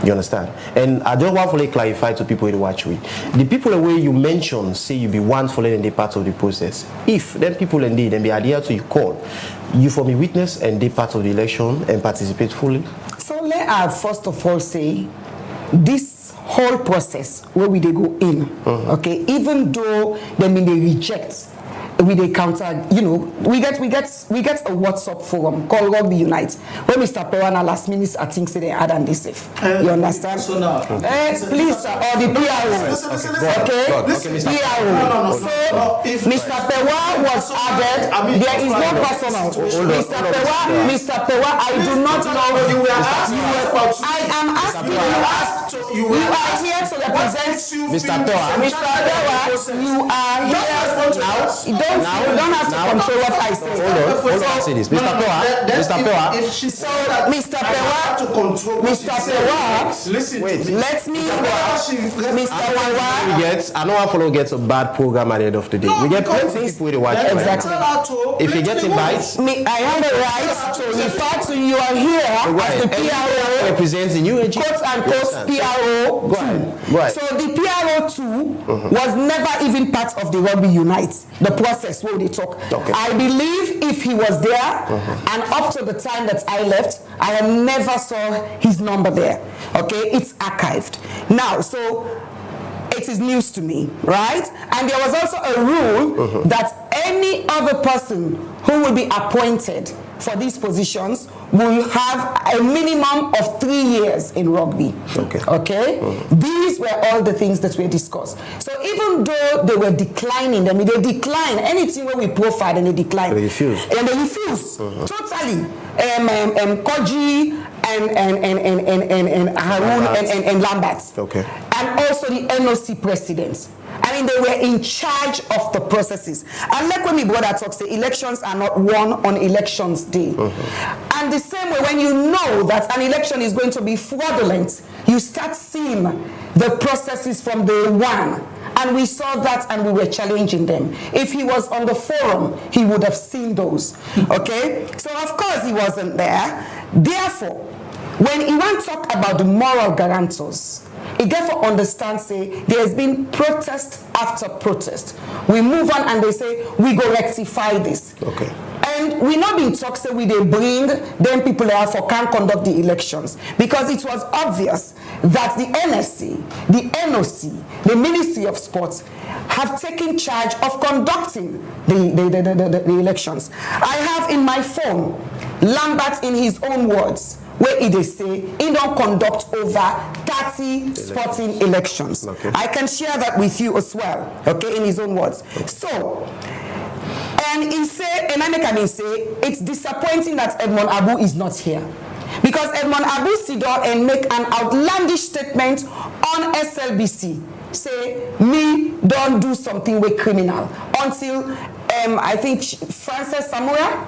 You understand? And I just want to clarify to people in the watch we. The people the way you mention say you be one for in the part of the process. If them people indeed and be adhere to you call, you for me witness and they part of the election and participate fully. So let us first of all say this whole process where we they go in, okay, even though they reject, we they counter, we get a WhatsApp forum called Rugby Unite where Mr. Pewana last minute I think say they add and they safe. You understand? So now, please, or the PRO. Okay, PRO. So Mr. Pewa was added. There is no personal. Mr. Pewa, I do not know. I am asking you are here to represent Mr. Pewa. Mr. Pewa, you are here now. You don't have to control what I say. Hold on, say this. Mr. Pewa, if she said that Mr. Pewa, to control Mr. Pewa, listen, wait. let me Mr. Pewa. I know I follow gets a bad program at the end of the day. We get plenty people with the watch. Exactly. If you get invites, I have a right to refer to you are here as the PRO representing you, quote unquote PRO. Go ahead. So the PRO2 was never even part of the Rugby Unite, the process where they talk. Okay. I believe if he was there and up to the time that I left, I have never saw his number there. Okay, it's archived. Now, so it is news to me, right? And there was also a rule that any other person who will be appointed for these positions will have a minimum of 3 years in rugby. Okay? These were all the things that were discussed. So even though they were declining, they decline anything where we profile and they decline. They refuse. And they refuse. Totally. Koji and Harun and Lambert. Okay. And also the NOC presidents. I mean, they were in charge of the processes. And like when my brother talks, the elections are not won on elections day. And the same way, when you know that an election is going to be fraudulent, you start seeing the processes from day one. And we saw that and we were challenging them. If he was on the forum, he would have seen those. Okay? So of course he wasn't there. Therefore, when Iwan talked about the moral guarantors, it therefore understands, say, there's been protest after protest. We move on and they say, we go rectify this. Okay. And we not been talk, say, we they bring them people there for can't conduct the elections. Because it was obvious that the NSC, the NOC, the Ministry of Sports have taken charge of conducting the elections. I have in my phone, Lambert in his own words, where they say he don't conduct over 30 sporting elections. Okay. I can share that with you as well, okay, in his own words. So, And he say, and I make him say, it's disappointing that Edmond Abu is not here. Because Edmond Abu sit down and make an outlandish statement on SLBC. Say, me don't do something with criminal. Until, I think, Frances Samoa,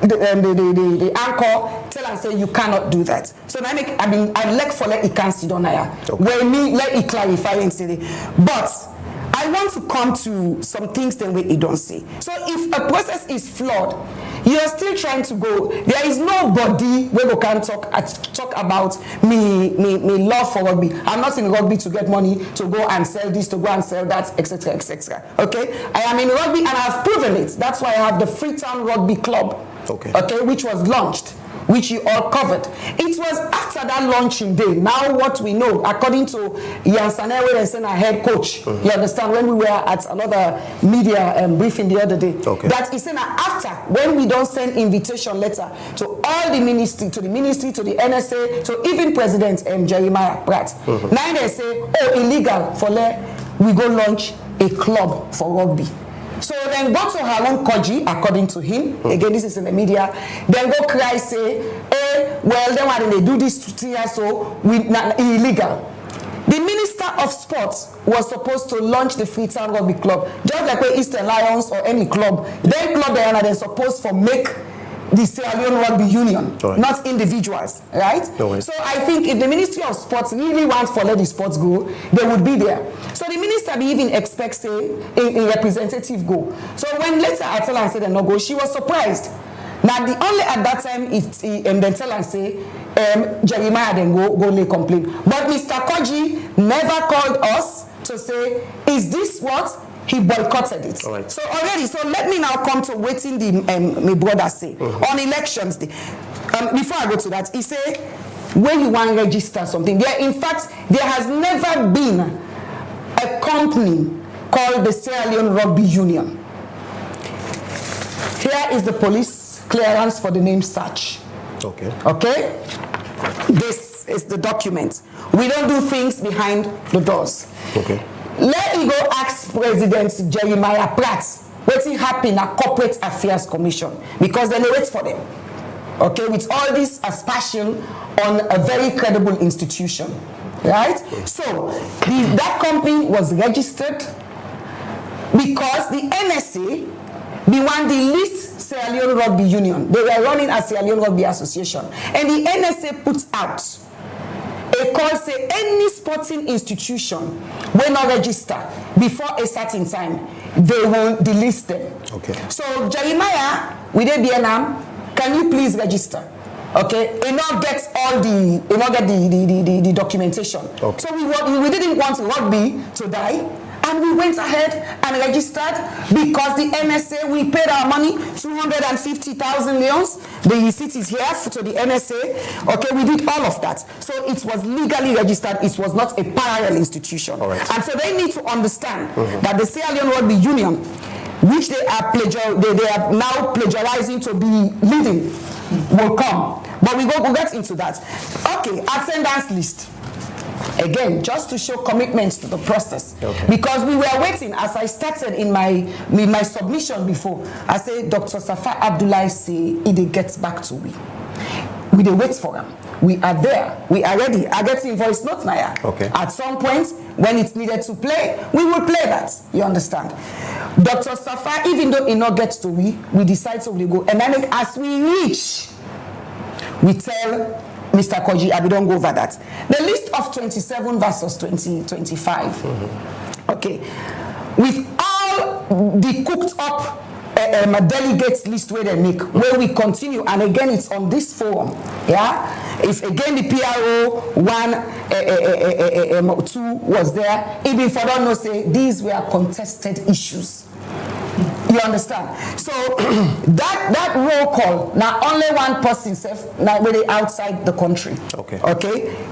the anchor, tell and say, you cannot do that. So I like for let it can sit down here. When me, let it clarify and say, but I want to come to some things that we don't see. So if a process is flawed, you are still trying to go. There is nobody where we can talk about me love for rugby. I'm not in rugby to get money to go and sell this, to go and sell that, etc., etc. Okay, I am in rugby and I've proven it. That's why I have the Freetown Rugby Club. Okay, which was launched, which you all covered. It was after that launching day. Now what we know, according to Ian Sanewe, our head coach, you understand, when we were at another media briefing the other day, that is saying after, when we don't send invitation letter to all the ministry, to the NSA, to even President Jeremiah Pratt, now they say, oh, illegal for we go launch a club for rugby. So then go to Harun Koji, according to him, again this is in the media, then go cry, say, well, then why did they do this 2 years so illegal? The Minister of Sports was supposed to launch the Freetown Rugby Club, just like where Eastern Lions or any club, their club they're supposed to make the Sierra Leone Rugby Union, not individuals, right? So I think if the Ministry of Sports really wants to let the sports go, they would be there. So the minister even expects a representative go. So when later I tell her and say they no go, she was surprised. Now the only at that time is and then tell and say Jeremiah then go lay complaint. But Mr. Koji never called us to say, is this what? He boycotted it. So already, so let me now come to waiting the my brother say on elections day. Before I go to that, he say when you want to register something, in fact there has never been a company called the Sierra Leone Rugby Union. Here is the police clearance for the name search. Okay. This is the document. We don't do things behind the doors. Let me go ask President Jeremiah Pratt what's happening at Corporate Affairs Commission, because then they wait for them. Okay, with all this aspersion on a very credible institution, right? So that company was registered because the NSA, they want the least Sierra Leone Rugby Union. They were running a Sierra Leone Rugby Association, and the NSA puts out a call say any sporting institution will not register before a certain time, they will delist them. So Jeremiah, with ABNM, can you please register? It not get all the, the documentation. So we didn't want rugby to die, and we went ahead and registered because the NSA, we paid our money, 250,000 leons. The receipt is here to the NSA. We did all of that. So it was legally registered. It was not a parallel institution. And so they need to understand that the Sierra Leone Rugby Union, which they are now plagiarizing to be leading, will come. But we'll get into that. Attendance list. Again, just to show commitment to the process. Because we were waiting, as I started in my submission before, I said, Dr. Safa Abdullahi say, it gets back to we. We dey wait for him. We are there. We are ready. I get in voice note now. At some point, when it's needed to play, we will play that. You understand? Dr. Safa, even though it not gets to we decide to go. And then as we reach, we tell Mr. Koji, I don't go over that. The list of 27 versus 2025. With all the cooked up delegates list where they make, where we continue, and again it's on this forum. If again the PRO 2 was there, even for don't know say these were contested issues. You understand? So that roll call, now only one person now really outside the country.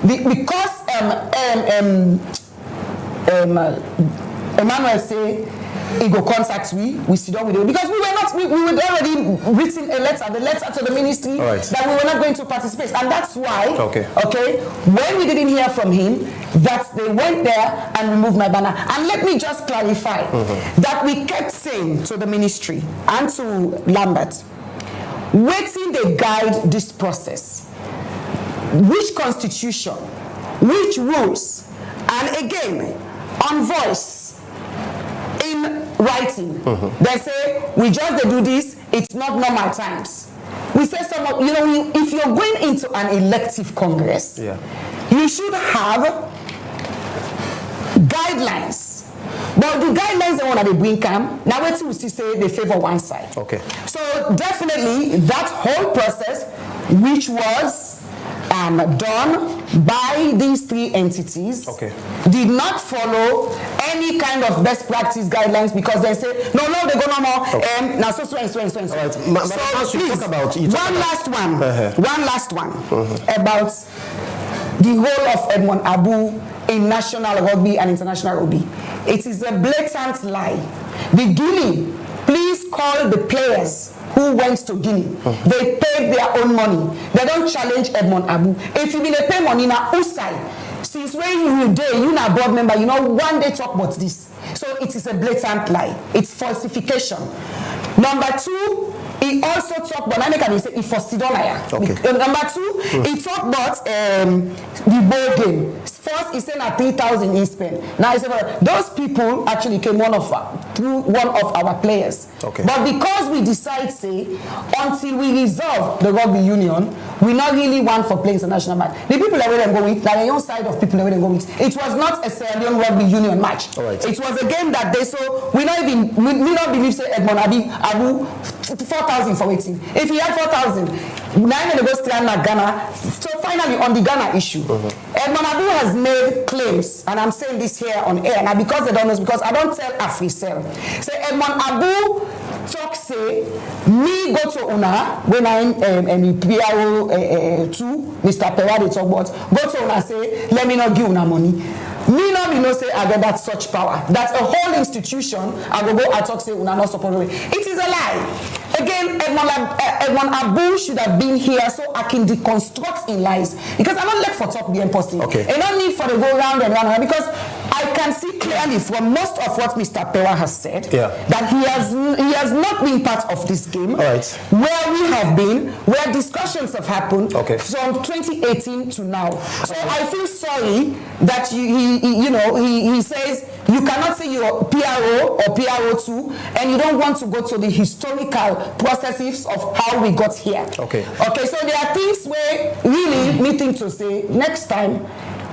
Because Emmanuel say he go contact we sit down with him because we were already written the letter to the ministry that we were not going to participate, and that's why when we didn't hear from him, that they went there and removed my banner. And let me just clarify that we kept saying to the ministry and to Lambert, waiting they guide this process, which constitution, which rules, and again on voice in writing. They say we just do this, it's not normal times. We say if you're going into an elective congress, you should have guidelines. But the guidelines they want to bring now wait till we see say they favor one side. So definitely that whole process, which was done by these three entities, did not follow any kind of best practice guidelines, because they say no they go no more now so please, one last one about the whole of Edmond Abu in national rugby and international rugby. It is a blatant lie. The Guinea, please call the players who went to Guinea. They paid their own money. They don't challenge Edmond Abu. If you will pay money na Usai, since when you day, you na board member, one day talk about this. So it is a blatant lie. It's falsification. Number two, he also talked about, he for Sidonaya. Number two, he talked about the board game. First, he said at 3,000 in Spain. Now he said those people actually came through one of our players. But because we decide, until we resolve the rugby union, we not really want for playing international match. The people that we go with, the young side of people that we go with, it was not a Sierra Leone rugby union match. It was a game that they saw. We not believe say Edmond Abu 4,000 for waiting. If he had 4,000, 9 go stand at Ghana. So finally, on the Ghana issue, Edmond Abu has made claims, and I'm saying this here on air, now because they don't know, because I don't tell AfriCell. So Edmond Abu talk say, me go to Una, when I'm PRO 2, Mr. Pewa, they talk about, go to Una say, let me not give Una money. Me not be no say I get that such power. That's a whole institution. I go I talk say Una not support me. It is a lie. Again, Edmond Abu should have been here so I can deconstruct in lies. Because I don't like for talk being posting. I don't need for the go round and round because I can see clearly from most of what Mr. Pewa has said that he has not been part of this game. Where we have been, where discussions have happened from 2018 to now. So I feel sorry that he says you cannot say you're PRO or PRO2 and you don't want to go to the historical processes of how we got here. So there are things where really meeting to say next time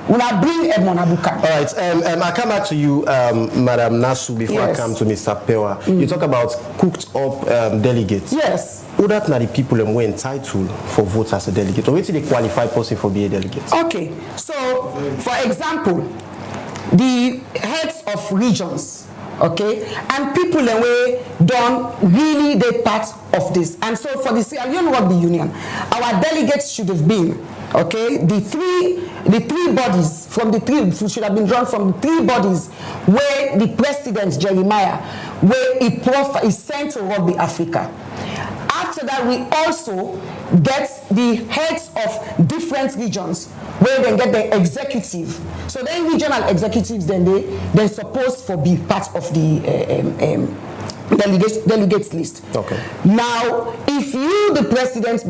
when I bring Edmond Abu. I come back to you, Madam Nasu, before I come to Mr. Pewa. You talk about cooked up delegates. Yes. Who that are the people who are entitled for votes as a delegate? Or what's the qualified person for being a delegate? So for example, the heads of regions, and people away don't really they part of this. And so for the Sierra Leone Rugby Union, our delegates should have been the three bodies from the three should have been drawn from the three bodies where the president Jeremiah, where he sent to Rugby Africa. After that, we also get the heads of different regions where they get the executive. So then regional executives, then they're supposed to be part of the delegates list. Now, if you, the president,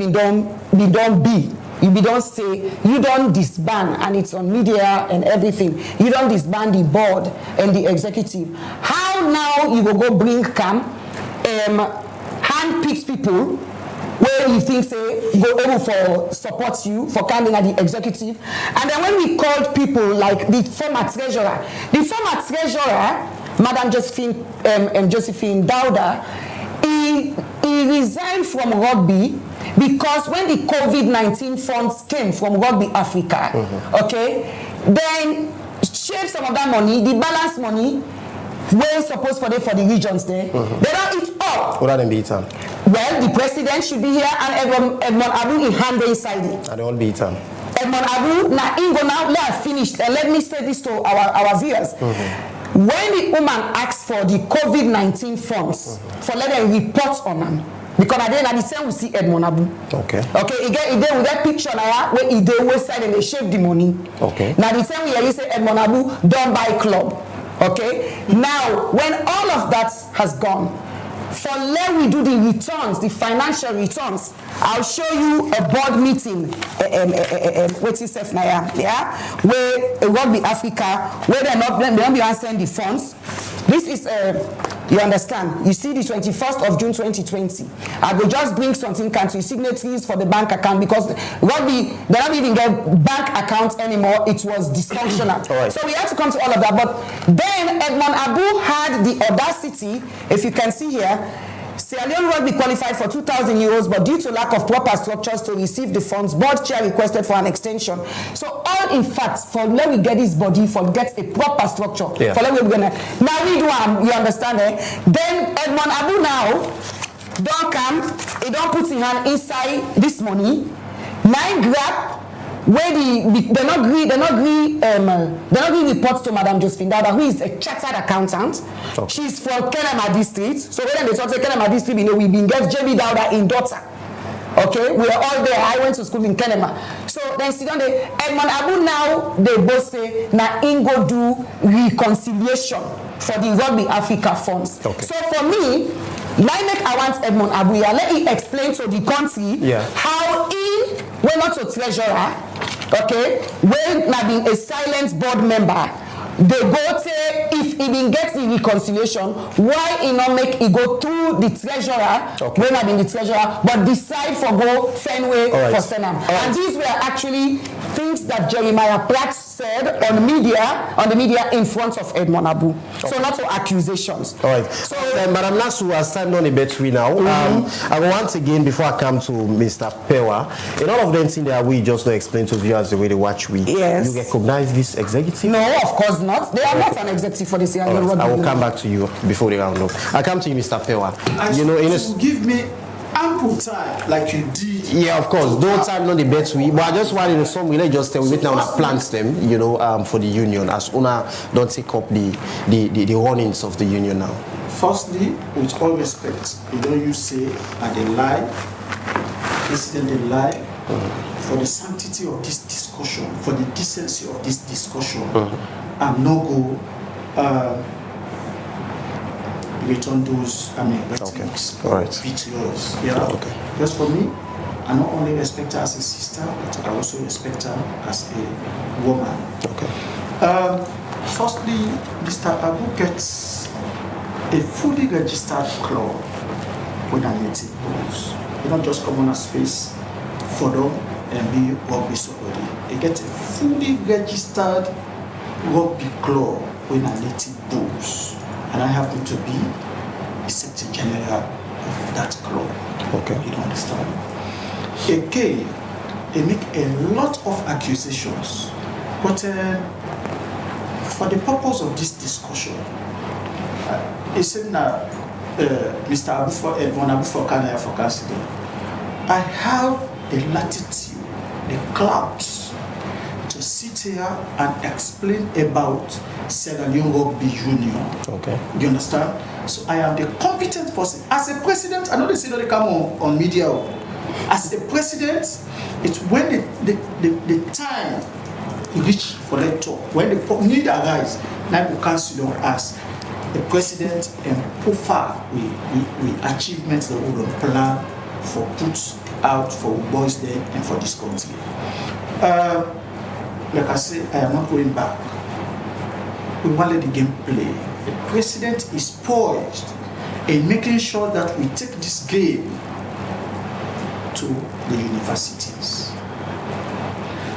you don't say, you don't disband, and it's on media and everything, you don't disband the board and the executive. How now you will go bring hand-picked people where you think say go able for support you for coming at the executive, and then when we called people like the former treasurer, Madam Josephine Dauda, he resigned from rugby because when the COVID-19 funds came from Rugby Africa, then shave some of that money, the balance money, where supposed for the regions there, they don't eat all. What are they be eaten? Well, the president should be here and Edmond Abu in hand inside it. And they won't be eaten. Edmond Abu, now let us finish. Let me say this to our viewers. when the woman asked for the COVID-19 funds, for let them report on them, because at the end of the time we see Edmond Abu. Okay. Okay, again, with that picture now, where he did west side and they shave the money. Okay. Now the time we hear you say Edmond Abu done by club. Okay. Now when all of that has gone, for let we do the returns, the financial returns, I'll show you a board meeting. What's itself now? Yeah, where Rugby Africa, where they don't be answering the funds. This is you understand? You see the 21st of June 2020. I will just bring something country signatories for the bank account because Rugby, they don't even get bank accounts anymore. It was dysfunctional. Right. So we had to come to all of that. But then Edmond Abu had the audacity, if you can see here, Sierra Leone Rugby qualified for 2,000 euros, but due to lack of proper structures to receive the funds, board chair requested for an extension. So all in fact, for let me get this body, for get a proper structure. Yeah. For let me gonna now we do you understand Then Edmond Abu now don't come, he don't put his hand inside this money. 9 grab where they not agree reports to Madam Josephine Dada, who is a chartered accountant. Okay. She's from Kenema District. So when they talk to Kenema District, you know, we've been get JB Dada in daughter. Okay, we are all there. I went to school in Kenema. So then sit down there. Edmond Abu now they both say na ingo do reconciliation for the Rugby Africa funds. Okay. So for me, I want Edmond Abu here. Let me explain to the country how we're not a treasurer, okay, when not being a silent board member, they go say if he didn't get the reconciliation, why he not make he go through the treasurer, when not being the treasurer, but decide for go Fenway for Senam. And these were actually things that Jeremiah Platt said on the media in front of Edmond Abu. So not for accusations. All right. So Madam Nasu has time on the battery now. I will once again, before I come to Mr. Pewa, in all of them things that we just don't explain to viewers the way they watch we. Yes. You recognize this executive? No, of course not. They are not an executive for this year. Right. I will come back to you before the round up. I come to you, Mr. Pewa. You know, give me ample time like you did. Yeah, of course. Don't time on the bets we. But I just wanted to some we just tell we now plans them, you know, for the union as Una don't take up the runnings of the union now. Firstly, with all respect, you don't use say and they lie, president they lie. For the sanctity of this discussion, for the decency of this discussion, I'm not go return those rhetorics, vitriol. Yeah. Okay. Because for me, I not only respect her as a sister, but I also respect her as a woman. Okay. Firstly, Mr. Abu gets a fully registered club when I meet rules. You don't just come on a space for them and be rugby somebody. They get a fully registered rugby club when I native rules. And I happen to be the Secretary General of that club. Okay. You don't understand? Again, they make a lot of accusations. But for the purpose of this discussion, it's said now, Mr. Abu Edmond Abu for Canada for Cassidy, I have the latitude, the clouds to sit here and explain about Sierra Leone Rugby Union. Okay. You understand? So I am the competent person. As a president, I know they say that they come on media. As a president, it's when the time reach for that talk, when the need arise, now we council on us. The president and how far we achievements that we will plan for put out for boys there and for this country. Like I say, I am not going back. We want to let the game play. The president is poised in making sure that we take this game to the universities.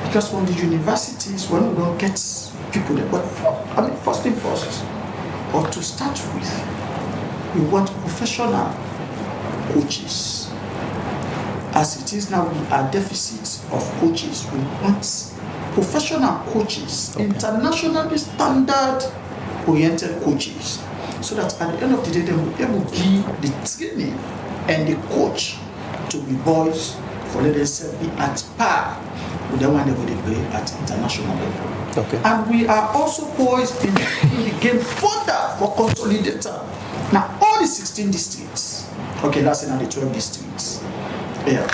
Because from the universities, when we don't get people there, but first thing first, or to start with, we want professional coaches. As it is now, we are deficits of coaches. We want professional coaches, internationally standard oriented coaches, so that at the end of the day, they will be able to give the training and the coach to be boys for let them be at par with the one they will play at international level. Okay. And we are also poised in the game further for consolidator. Now, all the 16 districts, okay, that's another 12 districts. Yeah,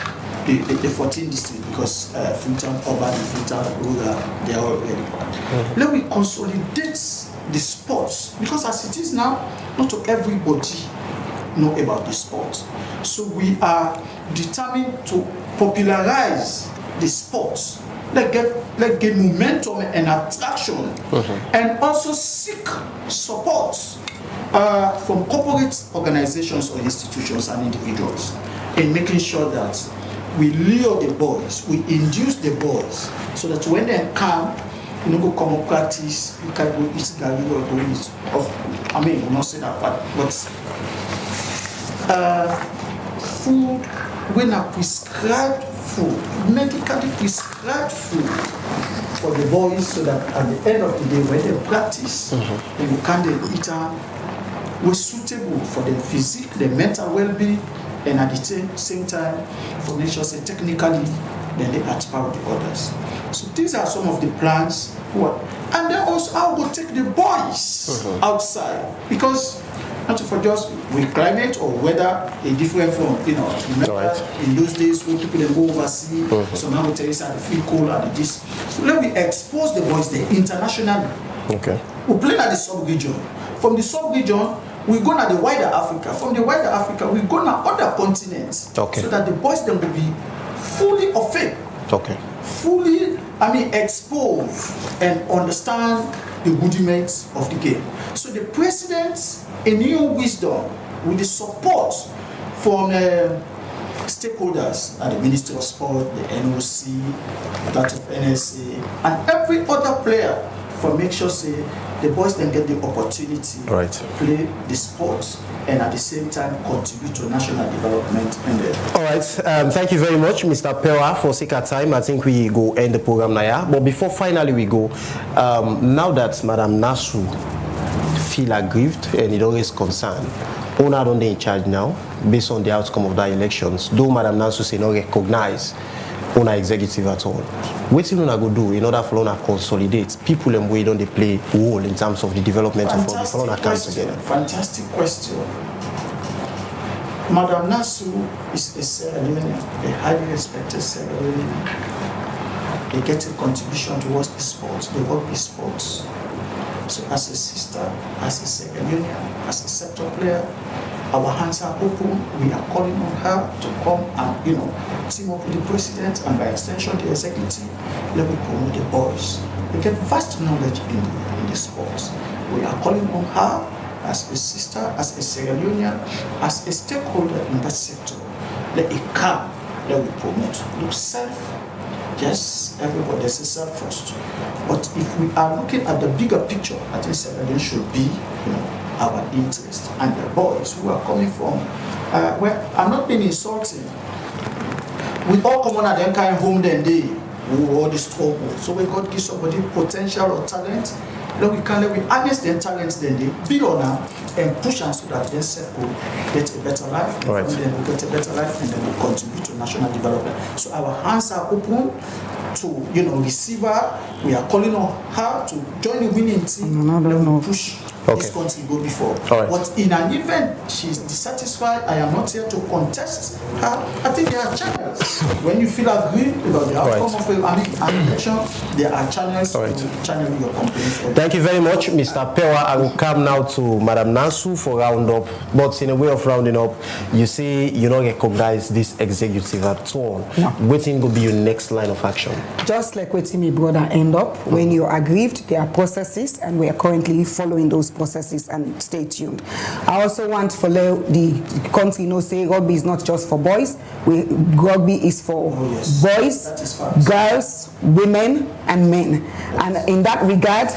the 14 districts, because Freetown Urban and Freetown Rural, they are already part. Let me consolidate the sports, because as it is now, not everybody know about the sports. So we are determined to popularize the sports. Let's get momentum and attraction, and also seek support from corporate organizations or institutions and individuals in making sure that we lure the boys, we induce the boys, so that when they come, you know, go come and practice, you can go eat gari or go eat. I mean, we'll not say that, but food, when I prescribed food, medically prescribed food for the boys, so that at the end of the day, when they practice, they will kind of eat was suitable for the physique, the mental well-being, and at the same time, for nature, say technically, then they aspire the others. So these are some of the plans. And then also, I will take the boys outside, because not for just with climate or weather, a different from, you know, in those days when people they go overseas, so now we tell you that they feel cold and this. So let me expose the boys there internationally. Okay. We play at the sub-region. From the sub-region, we go to the wider Africa. From the wider Africa, we go to other continents. Okay. So that the boys then will be fully of it. Okay. Fully, exposed and understand the rudiments of the game. So the president, a new wisdom, with the support from stakeholders at the Ministry of Sport, the NOC, that of NSA, and every other player, for make sure say the boys then get the opportunity to play the sports and at the same time contribute to national development. All right, thank you very much, Mr. Pewa, for sake of time. I think we go end the program now. But before finally we go, now that Madam Nasu feel aggrieved and it always concerned, Ona don't in charge now, based on the outcome of the elections, though Madam Nasu say not recognize Ona executive at all. What do Ona go do in order for Ona consolidate people and way don't they play a role in terms of the development of all for Ona come together? Fantastic question. Madam Nasu is a Sierra Leonean, a highly respected Sierra Leonean. They get a contribution towards the sports, the rugby sports. So as a sister, as a Sierra Leonean, as a sector player, our hands are open. We are calling on her to come and, team up with the president and by extension the executive. Let me promote the boys. They get vast knowledge in the sports. We are calling on her as a sister, as a Sierra Leonean, as a stakeholder in that sector. Let it come. Let we promote. Look, self. Yes, everybody is self first. But if we are looking at the bigger picture, I think Sierra Leone should be, our interest, and the boys who are coming from I'm not being insulting. We all come on at them kind of home then they all the struggle. So we got to give somebody potential or talent. Then we harness their talents, then they build on them and push them so that they will get a better life. Right. And then we get a better life and then we contribute to national development. So our hands are open to receive her. We are calling on her to join the winning team. No. Push this country go before. Right. But in an event she's dissatisfied, I am not here to contest her. I think there are channels. When you feel aggrieved about the outcome of an election, there are channels to channel your complaints. Thank you very much, Mr. Pewa. I will come now to Madam Nasu for roundup. But in a way of rounding up, you say you don't recognize this executive at all. No. Waiting will be your next line of action. Just like waiting my brother end up, when you're aggrieved, there are processes, and we are currently following those processes, and stay tuned. I also want for the country say rugby is not just for boys. Rugby is for boys, girls, women, and men. And in that regard,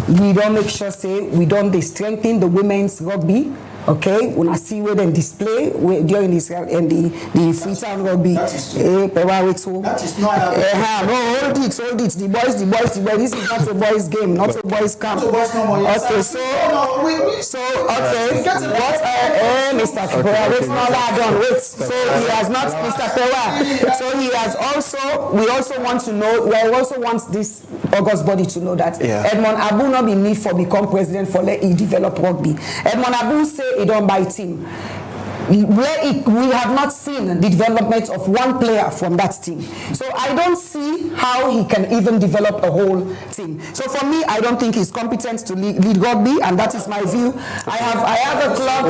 we don't make sure we don't strengthen the women's rugby Okay, when I see where they display during this and the Freetown Rugby, that is not no, hold it. The boys. This is not a boys' game, not a boys' camp. Okay, Mr. Pewa, wait, wait. So he has not, Mr. Pewa. So he has also. We also want to know. We also want this August body to know that Edmond Abu not be need for become president for let he develop rugby. Edmond Abu say he don't buy team. We have not seen the development of one player from that team. So I don't see how he can even develop a whole team. So for me, I don't think he's competent to lead rugby, and that is my view. I have a club.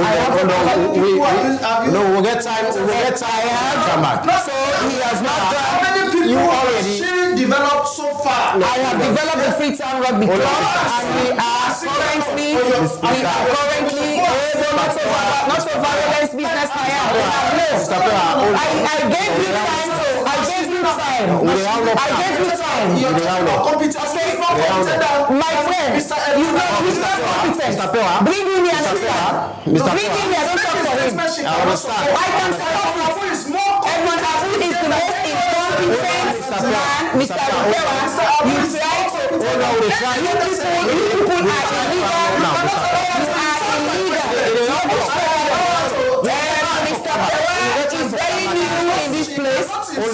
We'll get time. Come back. So he has not done. How many people have she developed so far? I have developed a Freetown Rugby club, and we are currently not so violence business. I gave you time. My friend, he's not competent. Bring him here. Bring him here. Don't talk for him. I can support it. Edmond Abu is the most incompetent man, Mr. Pewa. You try to. You people are illegal. Mr. Pewa is very new in this place. So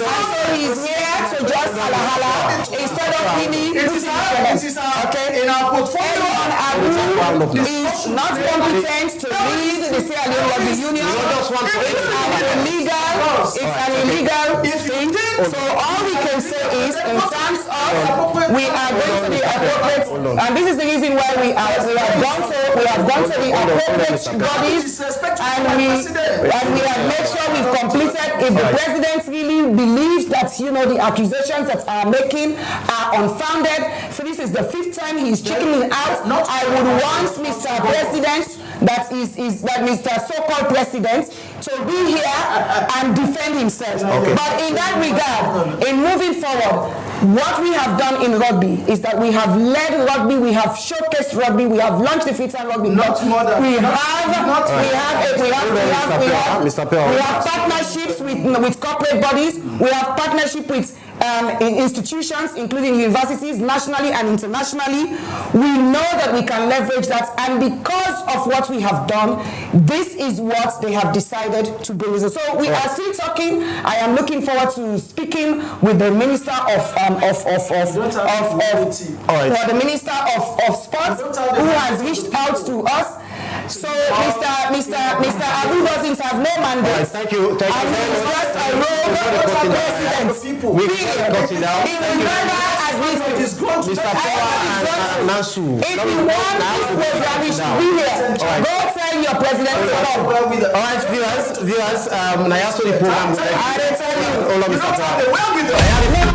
he's here to just hala instead of really in our portfolio. Edmond Abu is not competent to lead the Sierra Leone Rugby Union. It's an illegal thing. So all we can say is, in terms of we are going to the appropriate, and this is the reason why we have gone to the appropriate bodies, and we have made sure we've completed. If the president really believes that the accusations that are making are unfounded, so this is the 5th time he's checking out. I would want Mr. President, that Mr. so-called president, to be here and defend himself. But in that regard, in moving forward, what we have done in rugby is that we have led rugby, we have showcased rugby, we have launched the Freetown Rugby. We have partnerships with corporate bodies. We have partnership with institutions, including universities, nationally and internationally. We know that we can leverage that, and because of what we have done, this is what they have decided to bring. So we are still talking. I am looking forward to speaking with the Minister of Sports, who has reached out to us. So Mr. Abu doesn't have no mandate. Thank you. And he's just a rogue president. We got it down. He will never agree to this. Mr. Pewa and Nasu. If you want this program, you should be here. Go tell your president to come. Alright, viewers, I asked the program. I don't tell you. Mr. Pewa.